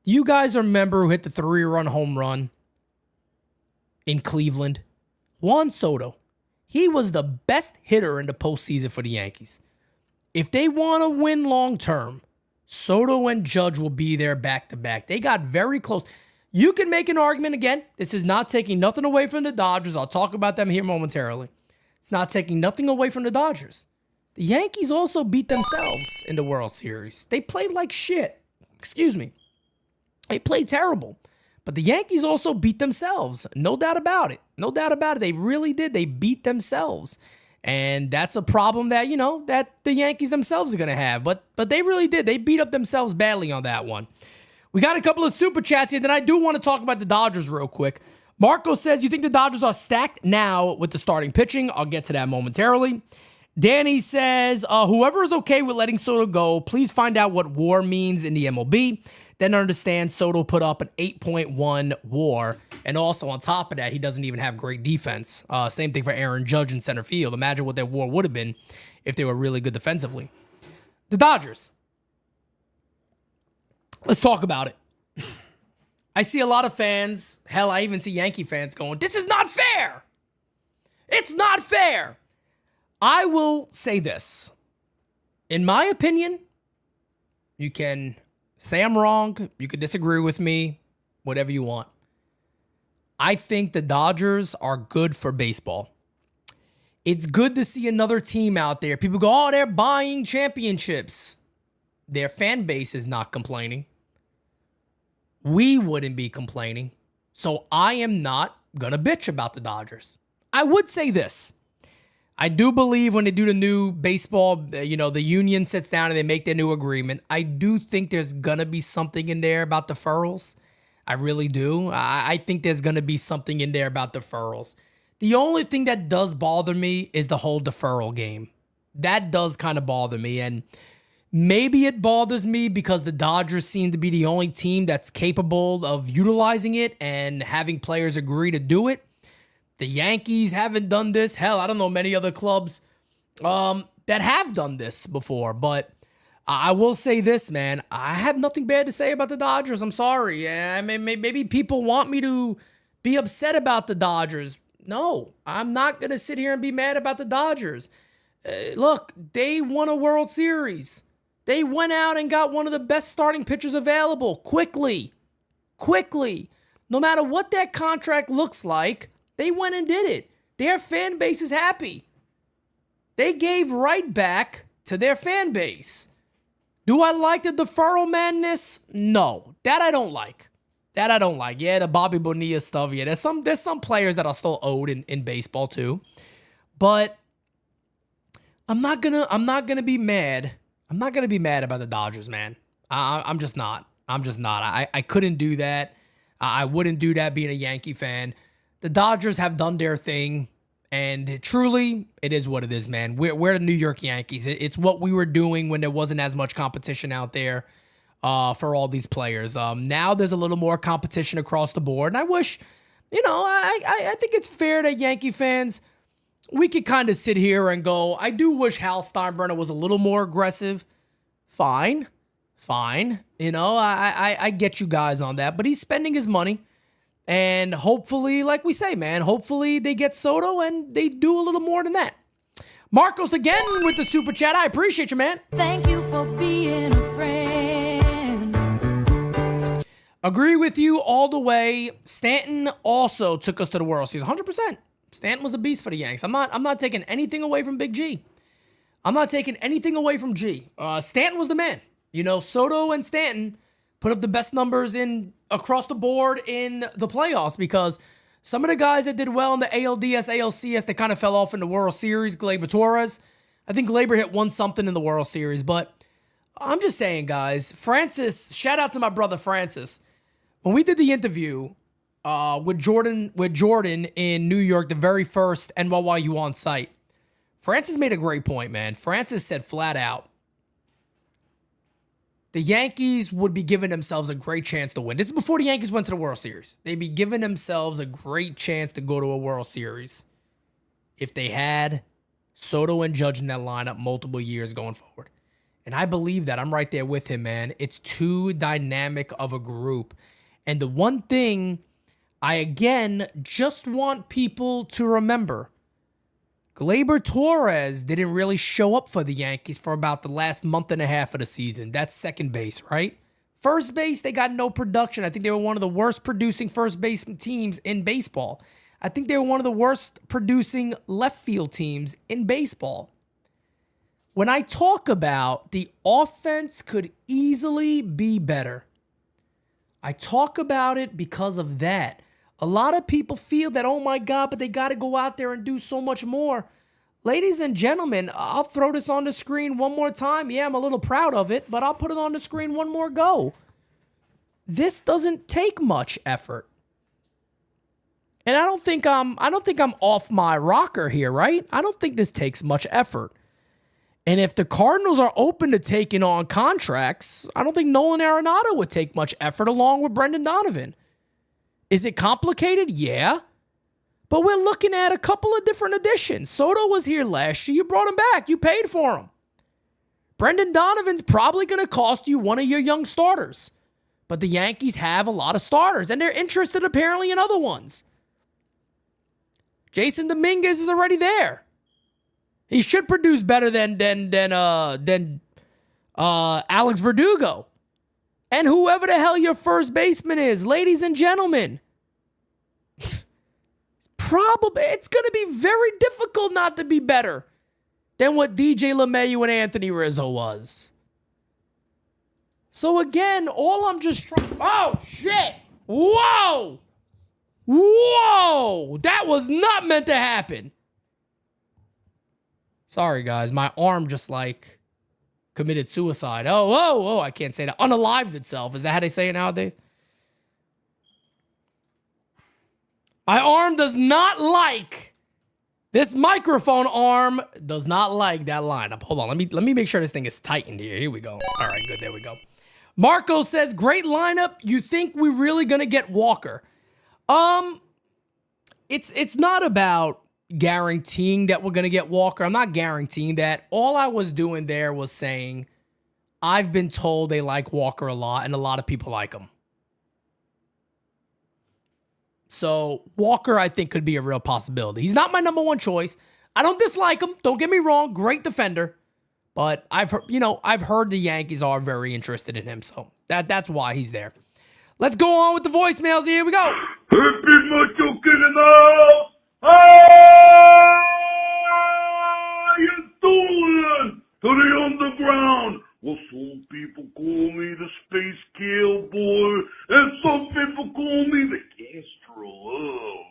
Do you guys remember who hit the 3-run home run in Cleveland? Juan Soto. He was the best hitter in the postseason for the Yankees. If they want to win long term, Soto and Judge will be there back-to-back. They got very close. You can make an argument again. This is not taking nothing away from the Dodgers. I'll talk about them here momentarily. It's not taking nothing away from the Dodgers. The Yankees also beat themselves in the World Series. They played like shit. Excuse me. They played terrible. But the Yankees also beat themselves. No doubt about it. No doubt about it. They really did. They beat themselves. And that's a problem that, that the Yankees themselves are going to have. But they really did. They beat up themselves badly on that one. We got a couple of super chats here. Then I do want to talk about the Dodgers real quick. Marco says, you think the Dodgers are stacked now with the starting pitching? I'll get to that momentarily. Danny says, whoever is okay with letting Soto go, please find out what WAR means in the MLB. Then understand Soto put up an 8.1 WAR. And also on top of that, he doesn't even have great defense. Same thing for Aaron Judge in center field. Imagine what their WAR would have been if they were really good defensively. The Dodgers. Let's talk about it. I see a lot of fans, hell, I even see Yankee fans going, this is not fair. It's not fair. I will say this. In my opinion, you can say I'm wrong. You can disagree with me, whatever you want. I think the Dodgers are good for baseball. It's good to see another team out there. People go, oh, they're buying championships. Their fan base is not complaining. We wouldn't be complaining. So I am not going to bitch about the Dodgers. I would say this. I do believe when they do the new baseball, the union sits down and they make their new agreement. I do think there's going to be something in there about deferrals. I really do. I think there's going to be something in there about deferrals. The only thing that does bother me is the whole deferral game. That does kind of bother me. And maybe it bothers me because the Dodgers seem to be the only team that's capable of utilizing it and having players agree to do it. The Yankees haven't done this. Hell, I don't know many other clubs that have done this before. But I will say this, man. I have nothing bad to say about the Dodgers. I'm sorry. I mean, maybe people want me to be upset about the Dodgers. No, I'm not going to sit here and be mad about the Dodgers. Look, they won a World Series. They went out and got one of the best starting pitchers available quickly. No matter what that contract looks like, they went and did it. Their fan base is happy. They gave right back to their fan base. Do I like the deferral madness? No. That I don't like. Yeah, the Bobby Bonilla stuff. Yeah, there's some players that are still owed in baseball too. But I'm not gonna be mad. I'm not gonna be mad about the Dodgers, man. I'm just not. I couldn't do that. I wouldn't do that being a Yankee fan. The Dodgers have done their thing, and truly, it is what it is, man. We're the New York Yankees. It's what we were doing when there wasn't as much competition out there for all these players. Now there's a little more competition across the board, and I wish, I think it's fair that Yankee fans, we could kind of sit here and go, I do wish Hal Steinbrenner was a little more aggressive. Fine. I get you guys on that, but he's spending his money. And hopefully, like we say, man, hopefully they get Soto and they do a little more than that. Marcos again with the super chat. I appreciate you, man. Thank you for being a friend. Agree with you all the way. Stanton also took us to the World Series. 100%. Stanton was a beast for the Yanks. I'm not taking anything away from Big G. I'm not taking anything away from G. Stanton was the man. Soto and Stanton put up the best numbers across the board in the playoffs because some of the guys that did well in the ALDS, ALCS, they kind of fell off in the World Series. Gleyber Torres, I think Gleyber hit 1-something in the World Series, but I'm just saying, guys, Francis, shout out to my brother Francis. When we did the interview with Jordan in New York, the very first NYYU on site, Francis made a great point, man. Francis said flat out, the Yankees would be giving themselves a great chance to win. This is before the Yankees went to the World Series. They'd be giving themselves a great chance to go to a World Series if they had Soto and Judge in that lineup multiple years going forward. And I believe that. I'm right there with him, man. It's too dynamic of a group. And the one thing I, again, just want people to remember, Gleyber Torres didn't really show up for the Yankees for about the last month and a half of the season. That's second base, right? First base, they got no production. I think they were one of the worst producing first base teams in baseball. I think they were one of the worst producing left field teams in baseball. When I talk about the offense could easily be better, I talk about it because of that. A lot of people feel that, oh my God, but they got to go out there and do so much more. Ladies and gentlemen, I'll throw this on the screen one more time. Yeah, I'm a little proud of it, but I'll put it on the screen one more go. This doesn't take much effort. And I don't think I'm off my rocker here, right? I don't think this takes much effort. And if the Cardinals are open to taking on contracts, I don't think Nolan Arenado would take much effort along with Brendan Donovan. Is it complicated? Yeah. But we're looking at a couple of different additions. Soto was here last year. You brought him back. You paid for him. Brendan Donovan's probably going to cost you one of your young starters. But the Yankees have a lot of starters, and they're interested apparently in other ones. Jason Dominguez is already there. He should produce better than Alex Verdugo. And whoever the hell your first baseman is, ladies and gentlemen, it's going to be very difficult not to be better than what DJ LeMahieu and Anthony Rizzo was. So again, all I'm just trying... Oh, shit! Whoa! Whoa! That was not meant to happen. Sorry, guys. My arm just like committed suicide. Oh, I can't say that. Unalived itself. Is that how they say it nowadays? My arm does not like, this microphone arm does not like that lineup. Hold on. Let me make sure this thing is tightened here. Here we go. All right, good. There we go. Marco says, great lineup. You think we're really going to get Walker? It's not about guaranteeing that we're going to get Walker. I'm not guaranteeing that. All I was doing there was saying, I've been told they like Walker a lot, and a lot of people like him. So Walker, I think, could be a real possibility. He's not my number one choice. I don't dislike him. Don't get me wrong. Great defender. But I've heard the Yankees are very interested in him. So that's why he's there. Let's go on with the voicemails. Here we go. Hey, Big Macho Kid in the house. How you doing? To the underground. Well, some people call me the Space Cowboy, and some people call me the Castro Love.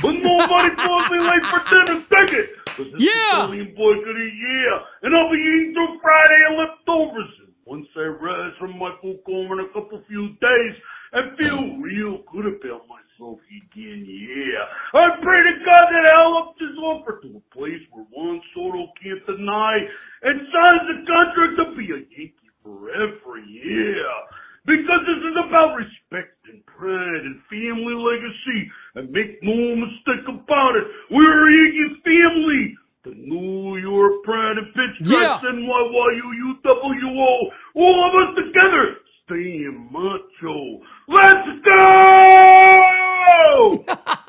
But nobody calls me late for dinner ticket. Cause it's the Italian boy of the year, and I'll be eating through Friday and leftovers. And once I rise from my full coma in a few days, I feel real good about myself again, yeah. I pray to God that I'll up this offer to a place where Juan Soto can't deny and signs a contract to be a Yankee forever, yeah. Because this is about respect and pride and family legacy. And make no mistake about it, we're a Yankee family. The New York Pride and Pitch NYYU UWO, all of us together. Staying macho. Let's go!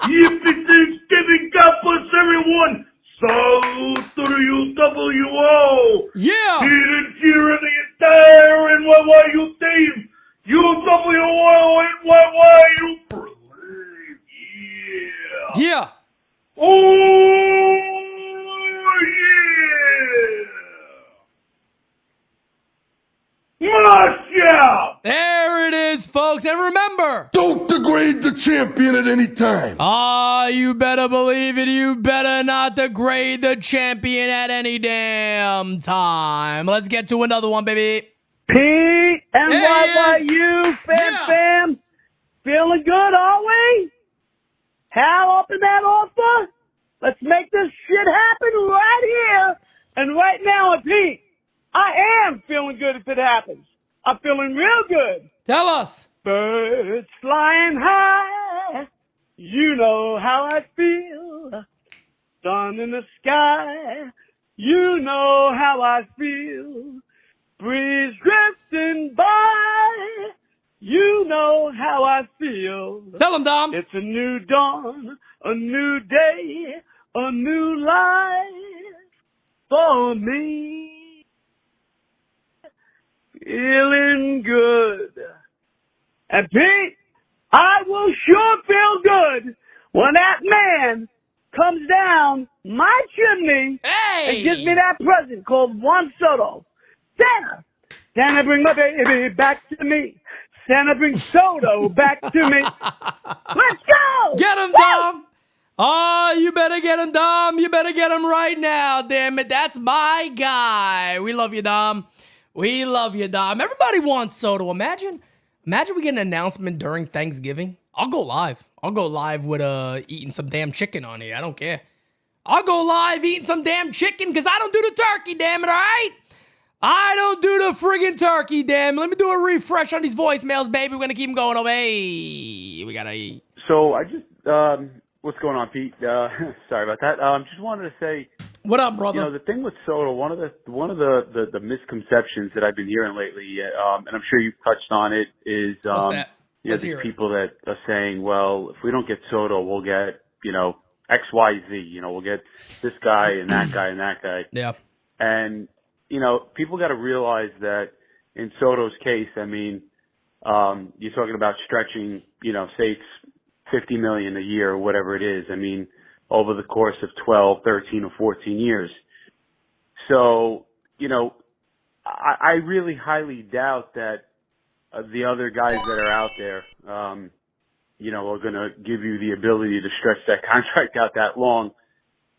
Yippee Thanksgiving, God bless everyone. Salute to the UWO. Yeah. Here and cheer in the entire NYYU team. UWO, NYYU for life. Yeah. Yeah. Oh, yeah. Marcia! There it is, folks. And remember, Don't degrade the champion at any time. you better believe it. You better not degrade the champion at any damn time. Let's get to another one, baby. Pete, NYYU, fam. Feeling good, are we? Hal up in that offer? Let's make this shit happen right here and right now. And Pete, I am feeling good if it happens. I'm feeling real good. Tell us. Birds flying high, you know how I feel. Sun in the sky, you know how I feel. Breeze drifting by, you know how I feel. Tell him, Dom. It's a new dawn, a new day, a new life for me. Feeling good. And Pete, I will sure feel good when that man comes down my chimney and gives me that present called Juan Soto. Santa, bring my baby back to me. Santa, bring Soto back to me. Let's go! Get him, Dom. Oh, you better get him, Dom. You better get him right now, damn it. That's my guy. We love you, Dom. We love you, Dom. Everybody wants Soto. Imagine we get an announcement during Thanksgiving. I'll go live. I'll go live with eating some damn chicken on here. I don't care. I'll go live eating some damn chicken because I don't do the turkey, damn it, all right? I don't do the friggin' turkey, damn it. Let me do a refresh on these voicemails, baby. We're going to keep them going over. Hey, we got to... So I just... what's going on, Pete? Sorry about that. Just wanted to say... What up, brother? You know, the thing with Soto, one of the misconceptions that I've been hearing lately, and I'm sure you've touched on it, is What's that? you know, these people that are saying, well, if we don't get Soto, we'll get, you know, X, Y, Z. You know, we'll get this guy and that guy and that guy. Yeah. And, you know, people got to realize that in Soto's case, I mean, you're talking about stretching, you know, say it's $50 million a year or whatever it is. I mean, over the course of 12, 13, or 14 years. So, you know, I really highly doubt that the other guys that are out there, you know, are going to give you the ability to stretch that contract out that long.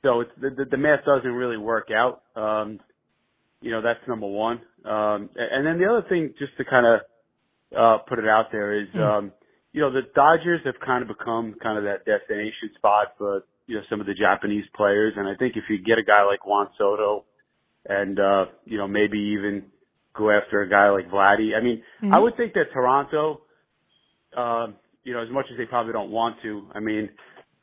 So it's the math doesn't really work out. That's number one. And then the other thing, just to kind of put it out there, is the Dodgers have kind of become kind of that destination spot for some of the Japanese players. And I think if you get a guy like Juan Soto, and maybe even go after a guy like Vladdy. I mean, I would think that Toronto, as much as they probably don't want to, I mean,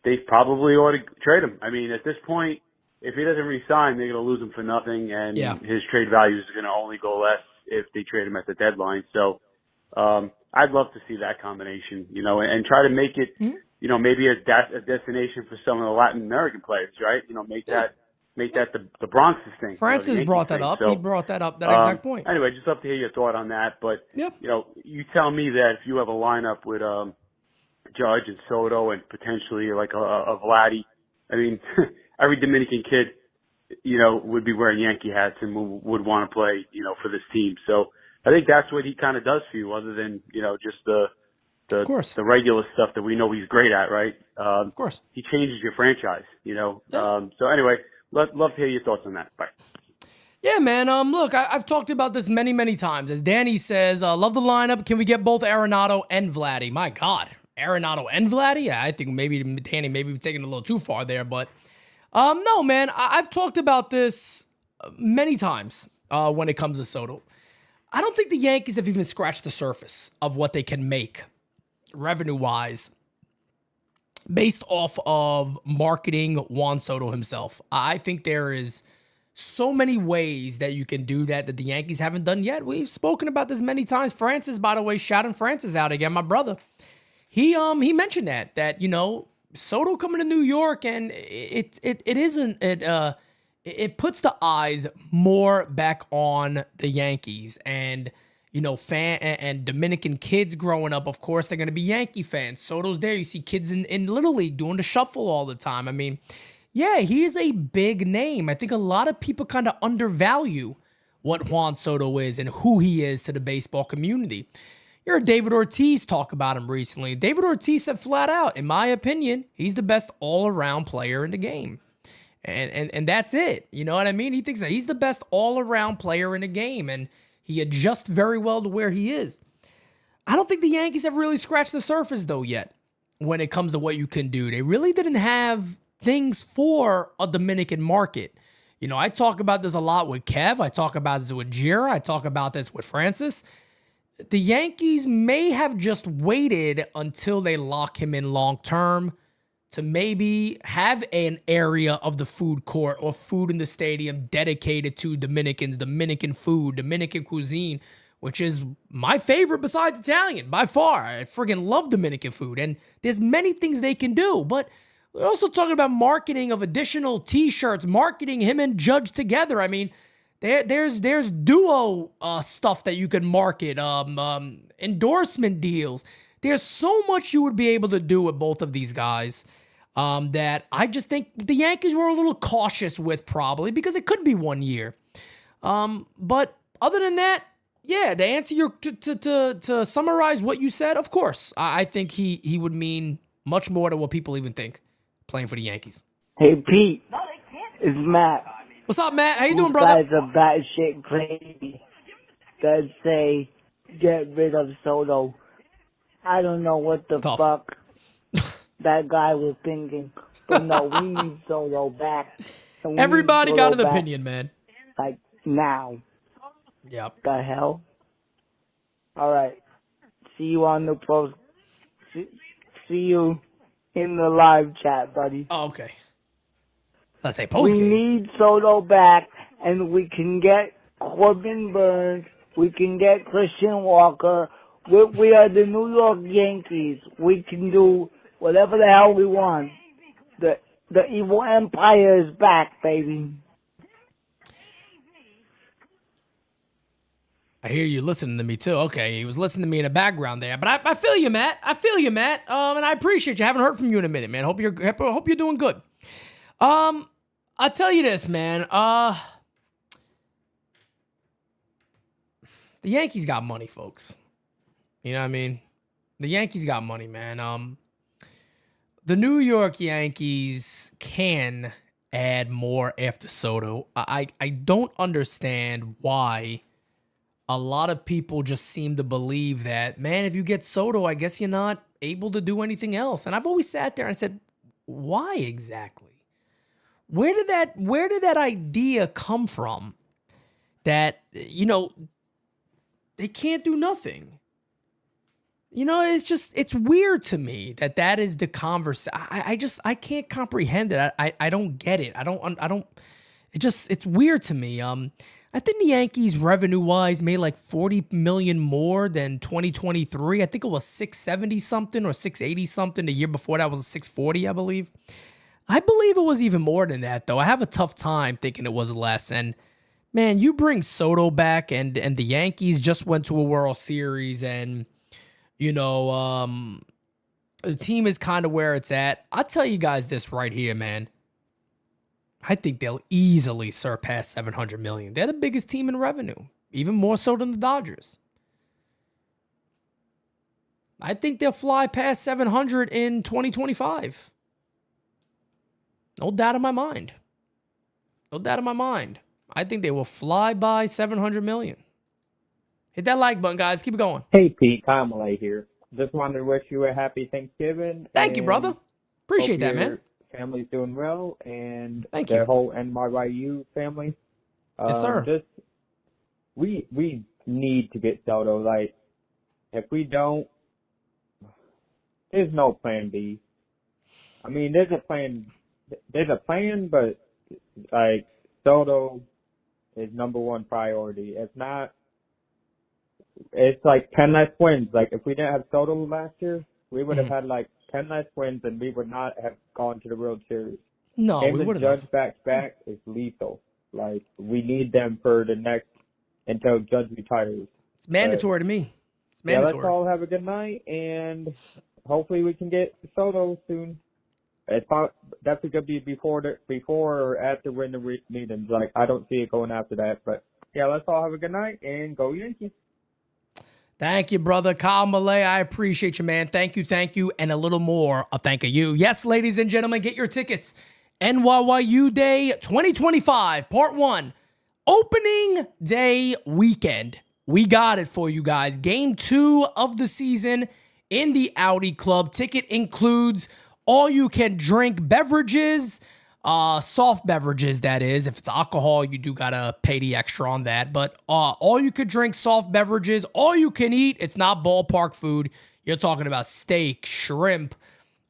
they probably ought to trade him. I mean, at this point, if he doesn't resign, they're going to lose him for nothing, and his trade value is going to only go less if they trade him at the deadline. So I'd love to see that combination, and try to make it, maybe a destination for some of the Latin American players, right? Make that the Bronx's thing. Francis brought that up. So, he brought that up, that exact point. Anyway, just love to hear your thought on that. But, you tell me that if you have a lineup with Judge and Soto and potentially like a Vladdy, I mean, every Dominican kid, would be wearing Yankee hats and would want to play, for this team. So I think that's what he kind of does for you, other than, just the regular stuff that we know he's great at, right? Of course. He changes your franchise, So anyway, love to hear your thoughts on that. Bye. Yeah, man. Look, I've talked about this many, many times. As Danny says, love the lineup. Can we get both Arenado and Vladdy? My God, Arenado and Vladdy? Yeah, I think maybe Danny maybe taking it a little too far there, but no, man. I've talked about this many times when it comes to Soto. I don't think the Yankees have even scratched the surface of what they can make revenue-wise based off of marketing Juan Soto himself. I think there is so many ways that you can do that the Yankees haven't done yet. We've spoken about this many times. Francis, by the way, shouting Francis out again, my brother. He mentioned that Soto coming to New York, and it puts the eyes more back on the Yankees, and fan and Dominican kids growing up, of course, they're going to be Yankee fans. Soto's there. You see kids in Little League doing the shuffle all the time. I mean, yeah, he is a big name. I think a lot of people kind of undervalue what Juan Soto is and who he is to the baseball community. You heard David Ortiz talk about him recently. David Ortiz said flat out, in my opinion, he's the best all-around player in the game. And that's it. You know what I mean? He thinks that he's the best all-around player in the game, and he adjusts very well to where he is. I don't think the Yankees have really scratched the surface, though, yet, when it comes to what you can do. They really didn't have things for a Dominican market. I talk about this a lot with Kev. I talk about this with Jira. I talk about this with Francis. The Yankees may have just waited until they lock him in long-term to maybe have an area of the food court or food in the stadium dedicated to Dominicans, Dominican food, Dominican cuisine, which is my favorite besides Italian, by far. I friggin' love Dominican food, and there's many things they can do, but we're also talking about marketing of additional T-shirts, marketing him and Judge together. I mean, there's duo stuff that you can market, endorsement deals. There's so much you would be able to do with both of these guys that I just think the Yankees were a little cautious with, probably because it could be 1 year. But other than that, yeah, to answer to summarize what you said, of course, I think he would mean much more to what people even think playing for the Yankees. Hey, Pete, it's Matt. What's up, Matt? How you doing, brother? You guys are batshit crazy that say get rid of Soto. I don't know what the fuck that guy was thinking. But no, we need Soto back. Everybody got an opinion, man. Like, now. Yep. The hell? All right. See you on the post. See you in the live chat, buddy. Oh, okay. Let's say post game. We need Soto back, and we can get Corbin Burns. We can get Christian Walker. We are the New York Yankees. We can do whatever the hell we want. The evil empire is back, baby. I hear you listening to me too. Okay, he was listening to me in the background there, but I feel you, Matt. I feel you, Matt. And I appreciate you. I haven't heard from you in a minute, man. Hope you're doing good. I'll tell you this, man. The Yankees got money, folks. You know what I mean? The Yankees got money, man. The New York Yankees can add more after Soto. I don't understand why a lot of people just seem to believe that, man, if you get Soto, I guess you're not able to do anything else. And I've always sat there and said, why exactly? Where did that idea come from that, they can't do nothing? It's weird to me that is the conversation. I can't comprehend it. I don't get it. It's weird to me. I think the Yankees revenue wise made like 40 million more than 2023. I think it was 670 something or 680 something. The year before that was 640, I believe. I believe it was even more than that, though. I have a tough time thinking it was less. And man, you bring Soto back, and the Yankees just went to a World Series, and the team is kind of where it's at. I'll tell you guys this right here, man. I think they'll easily surpass 700 million. They're the biggest team in revenue, even more so than the Dodgers. I think they'll fly past 700 in 2025. No doubt in my mind. No doubt in my mind. I think they will fly by 700 million. Hit that like button, guys. Keep it going. Hey, Pete. Kyle Malay here. Just wanted to wish you a happy Thanksgiving. Thank you, brother. Appreciate that, man. Family's doing well, and Thank the you. whole NYYU family. Yes, sir. We need to get Soto. Like, if we don't, there's no plan B. I mean, there's a plan, but like Soto is number one priority. If not, it's like 10 less wins. Like, if we didn't have Soto last year, we would have had like 10 less wins, and we would not have gone to the World Series. No, we would have. Judge back is lethal. Like, we need them for the next until Judge retires. It's mandatory to me. It's Yeah, mandatory. let's all have a good night, and hopefully we can get Soto soon. It's definitely gonna be before or after winter meetings. Like, I don't see it going after that. But yeah, let's all have a good night and go Yankees. Thank you, brother. Kyle Malay, I appreciate you, man. Thank you, and a little more of thank you. Yes, ladies and gentlemen, get your tickets. NYYU Day 2025, Part 1, Opening Day Weekend. We got it for you guys. Game 2 of the season in the Audi Club. Ticket includes all-you-can-drink beverages, soft beverages, that is. If it's alcohol, you do gotta pay the extra on that. But all you could drink soft beverages, all you can eat. It's not ballpark food. You're talking about steak, shrimp,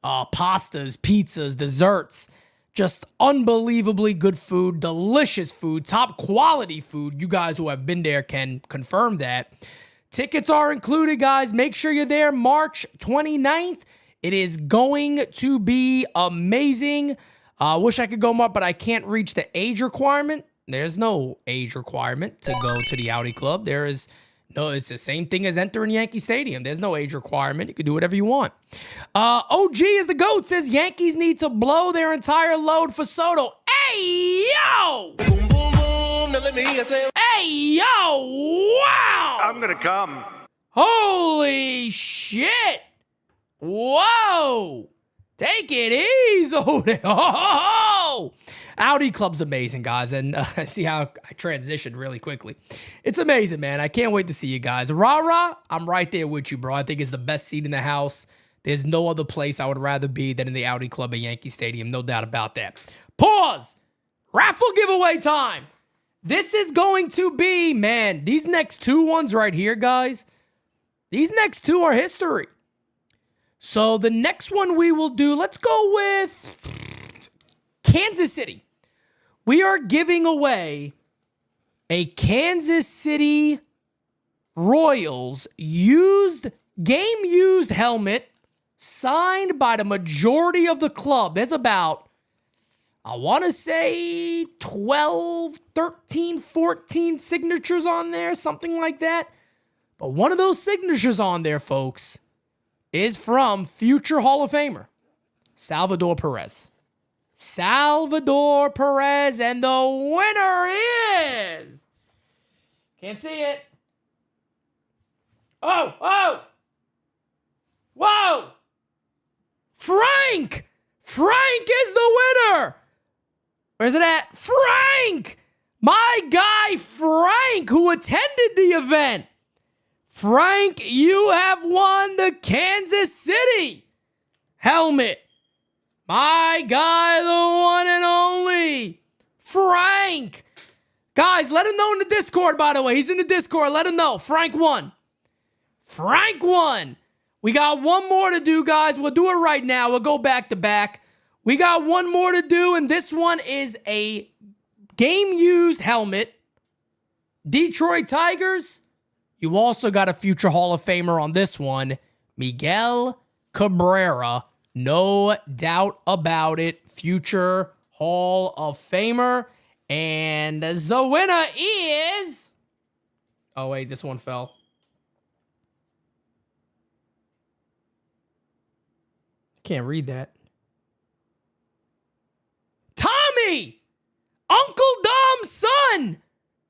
pastas, pizzas, desserts. Just unbelievably good food, delicious food, top quality food. You guys who have been there can confirm that. Tickets are included, guys. Make sure you're there March 29th. It is going to be amazing. Wish I could go more, but I can't reach the age requirement. There's no age requirement to go to the Audi Club. There is no, it's the same thing as entering Yankee Stadium. There's no age requirement. You can do whatever you want. OG is the GOAT, says Yankees need to blow their entire load for Soto. Hey, yo! Boom, boom, boom. Now let me hear say, hey, yo! Wow! I'm gonna come. Holy shit! Whoa! Take it easy. Oh, Audi Club's amazing, guys. And see how I transitioned really quickly. It's amazing, man. I can't wait to see you guys. Rah-rah, I'm right there with you, bro. I think it's the best seat in the house. There's no other place I would rather be than in the Audi Club at Yankee Stadium. No doubt about that. Pause. Raffle giveaway time. This is going to be, man, these next two ones right here, guys. These next two are history. So the next one we will do, let's go with Kansas City. We are giving away a Kansas City Royals game-used helmet signed by the majority of the club. There's about, I want to say 12, 13, 14 signatures on there, something like that. But one of those signatures on there, folks, is from future Hall of Famer, Salvador Perez. Salvador Perez, and the winner is... Can't see it. Oh! Whoa! Frank is the winner! Where's it at? Frank! My guy Frank, who attended the event. Frank, you have won the Kansas City helmet. My guy, the one and only Frank. Guys, let him know in the Discord, by the way. He's in the Discord. Let him know. Frank won. Frank won. We got one more to do, guys. We'll do it right now. We'll go back to back. We got one more to do, and this one is a game-used helmet. Detroit Tigers. You also got a future Hall of Famer on this one, Miguel Cabrera. No doubt about it. Future Hall of Famer. And the winner is... Oh, wait, this one fell. Can't read that. Tommy! Uncle Dom's son!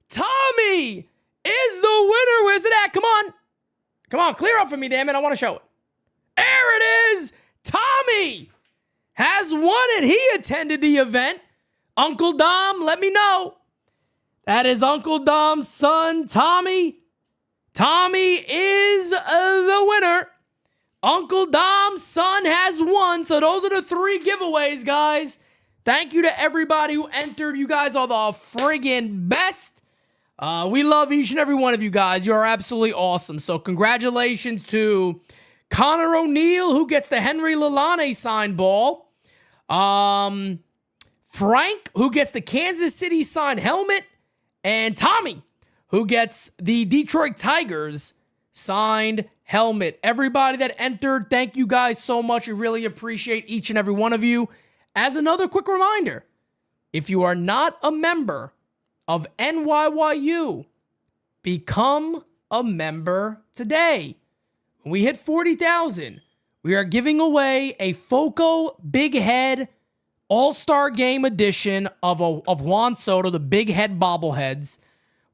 Tommy is the winner. Where's it at? Come on. Come on, clear up for me, damn it. I want to show it. There it is. Tommy has won it. He attended the event. Uncle Dom, let me know. That is Uncle Dom's son, Tommy. Tommy is the winner. Uncle Dom's son has won. So those are the 3 giveaways, guys. Thank you to everybody who entered. You guys are the friggin' best. We love each and every one of you guys. You are absolutely awesome. So congratulations to Connor O'Neill, who gets the Henry Lalane signed ball. Frank, who gets the Kansas City signed helmet. And Tommy, who gets the Detroit Tigers signed helmet. Everybody that entered, thank you guys so much. We really appreciate each and every one of you. As another quick reminder, if you are not a member of NYYU, become a member today. When we hit 40,000, we are giving away a Foco Big Head All-Star Game edition of Juan Soto, the Big Head bobbleheads.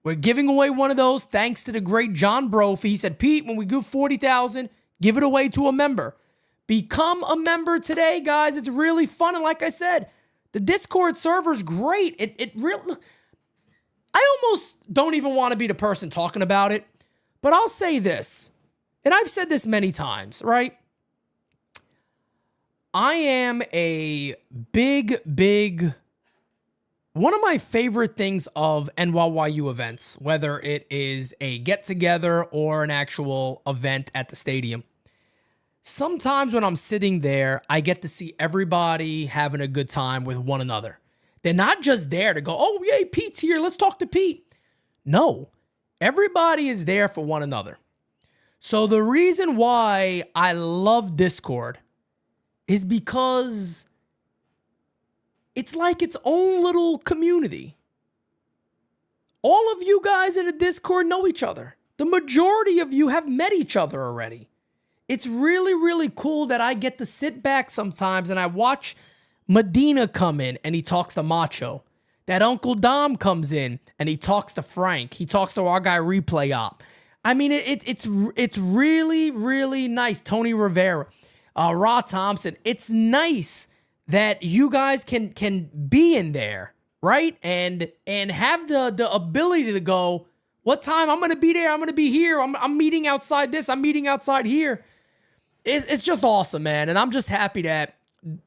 We're giving away one of those thanks to the great John Brophy. He said, Pete, when we do 40,000, give it away to a member. Become a member today, guys. It's really fun. And like I said, the Discord server's great. It really... I almost don't even want to be the person talking about it, but I'll say this, and I've said this many times, right? I am a big, one of my favorite things of NYYU events, whether it is a get-together or an actual event at the stadium. Sometimes when I'm sitting there, I get to see everybody having a good time with one another. They're not just there to go, oh, yay, Pete's here. Let's talk to Pete. No, everybody is there for one another. So the reason why I love Discord is because it's like its own little community. All of you guys in the Discord know each other. The majority of you have met each other already. It's really, really cool that I get to sit back sometimes and I watch Medina come in and he talks to Macho. That Uncle Dom comes in and he talks to Frank. He talks to our guy Replay Op. I mean, it's really, really nice. Tony Rivera, Raw Thompson. It's nice that you guys can be in there, right? And have the ability to go, what time? I'm going to be there. I'm going to be here. I'm meeting outside this. I'm meeting outside here. It's just awesome, man. And I'm just happy that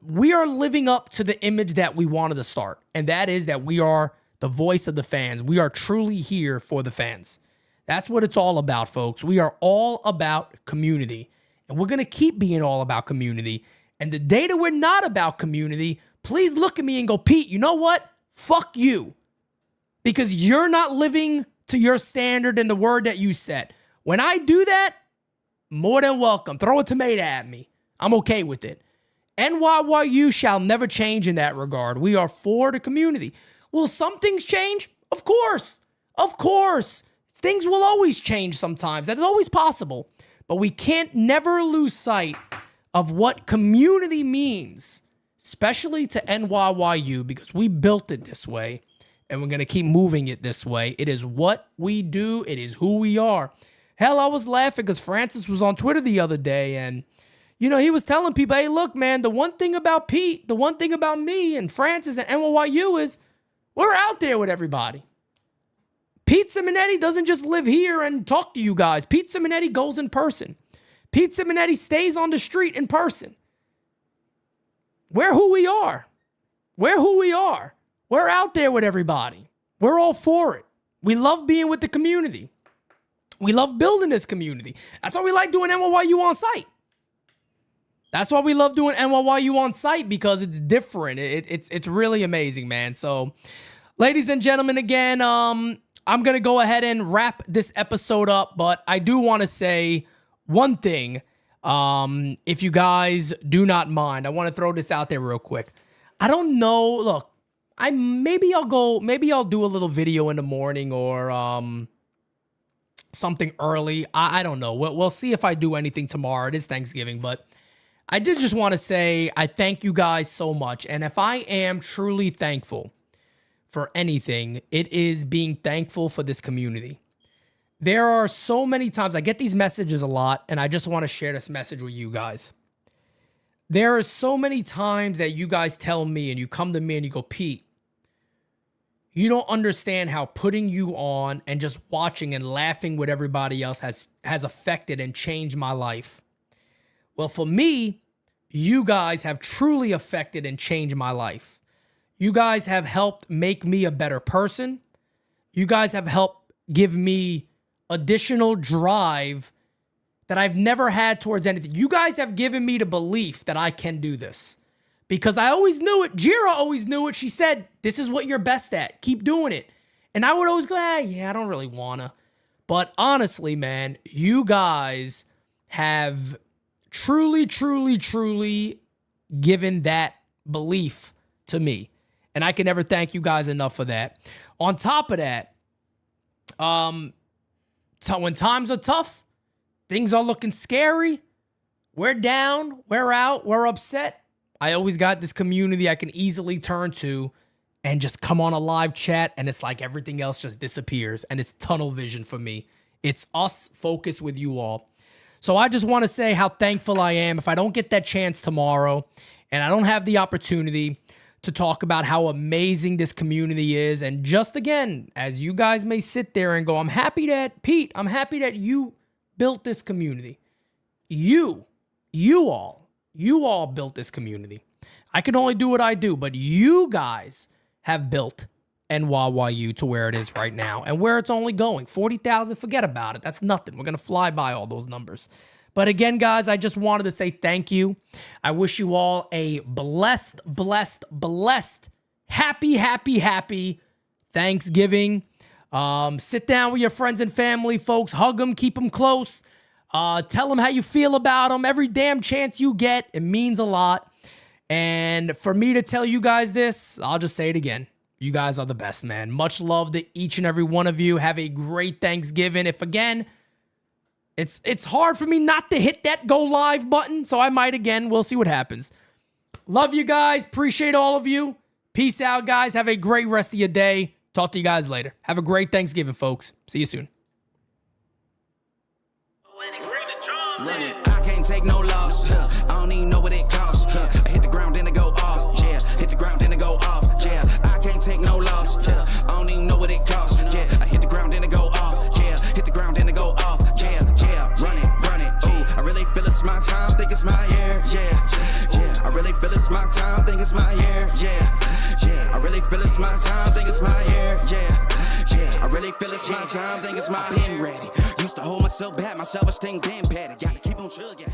we are living up to the image that we wanted to start. And that is that we are the voice of the fans. We are truly here for the fans. That's what it's all about, folks. We are all about community. And we're going to keep being all about community. And the day that we're not about community, please look at me and go, Pete, you know what? Fuck you. Because you're not living to your standard and the word that you set. When I do that, more than welcome. Throw a tomato at me. I'm okay with it. NYYU shall never change in that regard. We are for the community. Will some things change? Of course. Of course. Things will always change sometimes. That is always possible. But we can't never lose sight of what community means, especially to NYYU, because we built it this way, and we're going to keep moving it this way. It is what we do. It is who we are. Hell, I was laughing because Francis was on Twitter the other day, and you know, he was telling people, hey, look, man, the one thing about Pete, the one thing about me and Francis and NYYU is we're out there with everybody. Pete Simonetti doesn't just live here and talk to you guys. Pete Simonetti goes in person. Pete Simonetti stays on the street in person. We're who we are. We're who we are. We're out there with everybody. We're all for it. We love being with the community. We love building this community. That's why we like doing NYYU on site. That's why we love doing NYYU on site, because it's different. It's really amazing, man. So, ladies and gentlemen, again, I'm going to go ahead and wrap this episode up, but I do want to say one thing. If you guys do not mind, I want to throw this out there real quick. I don't know. Look, maybe I'll do a little video in the morning or something early. I don't know. We'll see if I do anything tomorrow. It is Thanksgiving, but I did just want to say I thank you guys so much. And if I am truly thankful for anything, it is being thankful for this community. There are so many times I get these messages a lot, and I just want to share this message with you guys. There are so many times that you guys tell me and you come to me and you go, Pete, you don't understand how putting you on and just watching and laughing with everybody else has affected and changed my life. Well, for me, you guys have truly affected and changed my life. You guys have helped make me a better person. You guys have helped give me additional drive that I've never had towards anything. You guys have given me the belief that I can do this. Because I always knew it. Jira always knew it. She said, this is what you're best at. Keep doing it. And I would always go, yeah, I don't really want to. But honestly, man, you guys have truly, truly, truly given that belief to me. And I can never thank you guys enough for that. On top of that, so when times are tough, things are looking scary, we're down, we're out, we're upset, I always got this community I can easily turn to and just come on a live chat, and it's like everything else just disappears, and it's tunnel vision for me. It's us focused with you all. So I just want to say how thankful I am. If I don't get that chance tomorrow and I don't have the opportunity to talk about how amazing this community is, and just again, as you guys may sit there and go, I'm happy that, Pete, I'm happy that you built this community. You all built this community. I can only do what I do, but you guys have built NYYU to where it is right now and where it's only going. 40,000, forget about it. That's nothing. We're going to fly by all those numbers. But again, guys, I just wanted to say thank you. I wish you all a blessed, happy Thanksgiving. Sit down with your friends and family, folks. Hug them, keep them close. Tell them how you feel about them. Every damn chance you get, it means a lot. And for me to tell you guys this, I'll just say it again. You guys are the best, man. Much love to each and every one of you. Have a great Thanksgiving. If again, it's hard for me not to hit that go live button, so I might again. We'll see what happens. Love you guys. Appreciate all of you. Peace out, guys. Have a great rest of your day. Talk to you guys later. Have a great Thanksgiving, folks. See you soon. Run it. I can't take no loss. I don't even know what it costs. I hit the ground, then it go off. Yeah, hit the ground, then it go off. Yeah, I can't take no loss. I don't even know what it costs. Yeah, I hit the ground, then it go off. Yeah, hit the ground, then it go off. Yeah, run it. Ooh, I really feel it's my time. Think it's my year. Yeah. I really feel it's my time. Think it's my year. Yeah. I really feel it's my time. Think it's my year. Yeah. I really feel it's my time. Think it's my pen ready. Used to hold myself back, my self-esteem been bad. Gotta keep on chugging.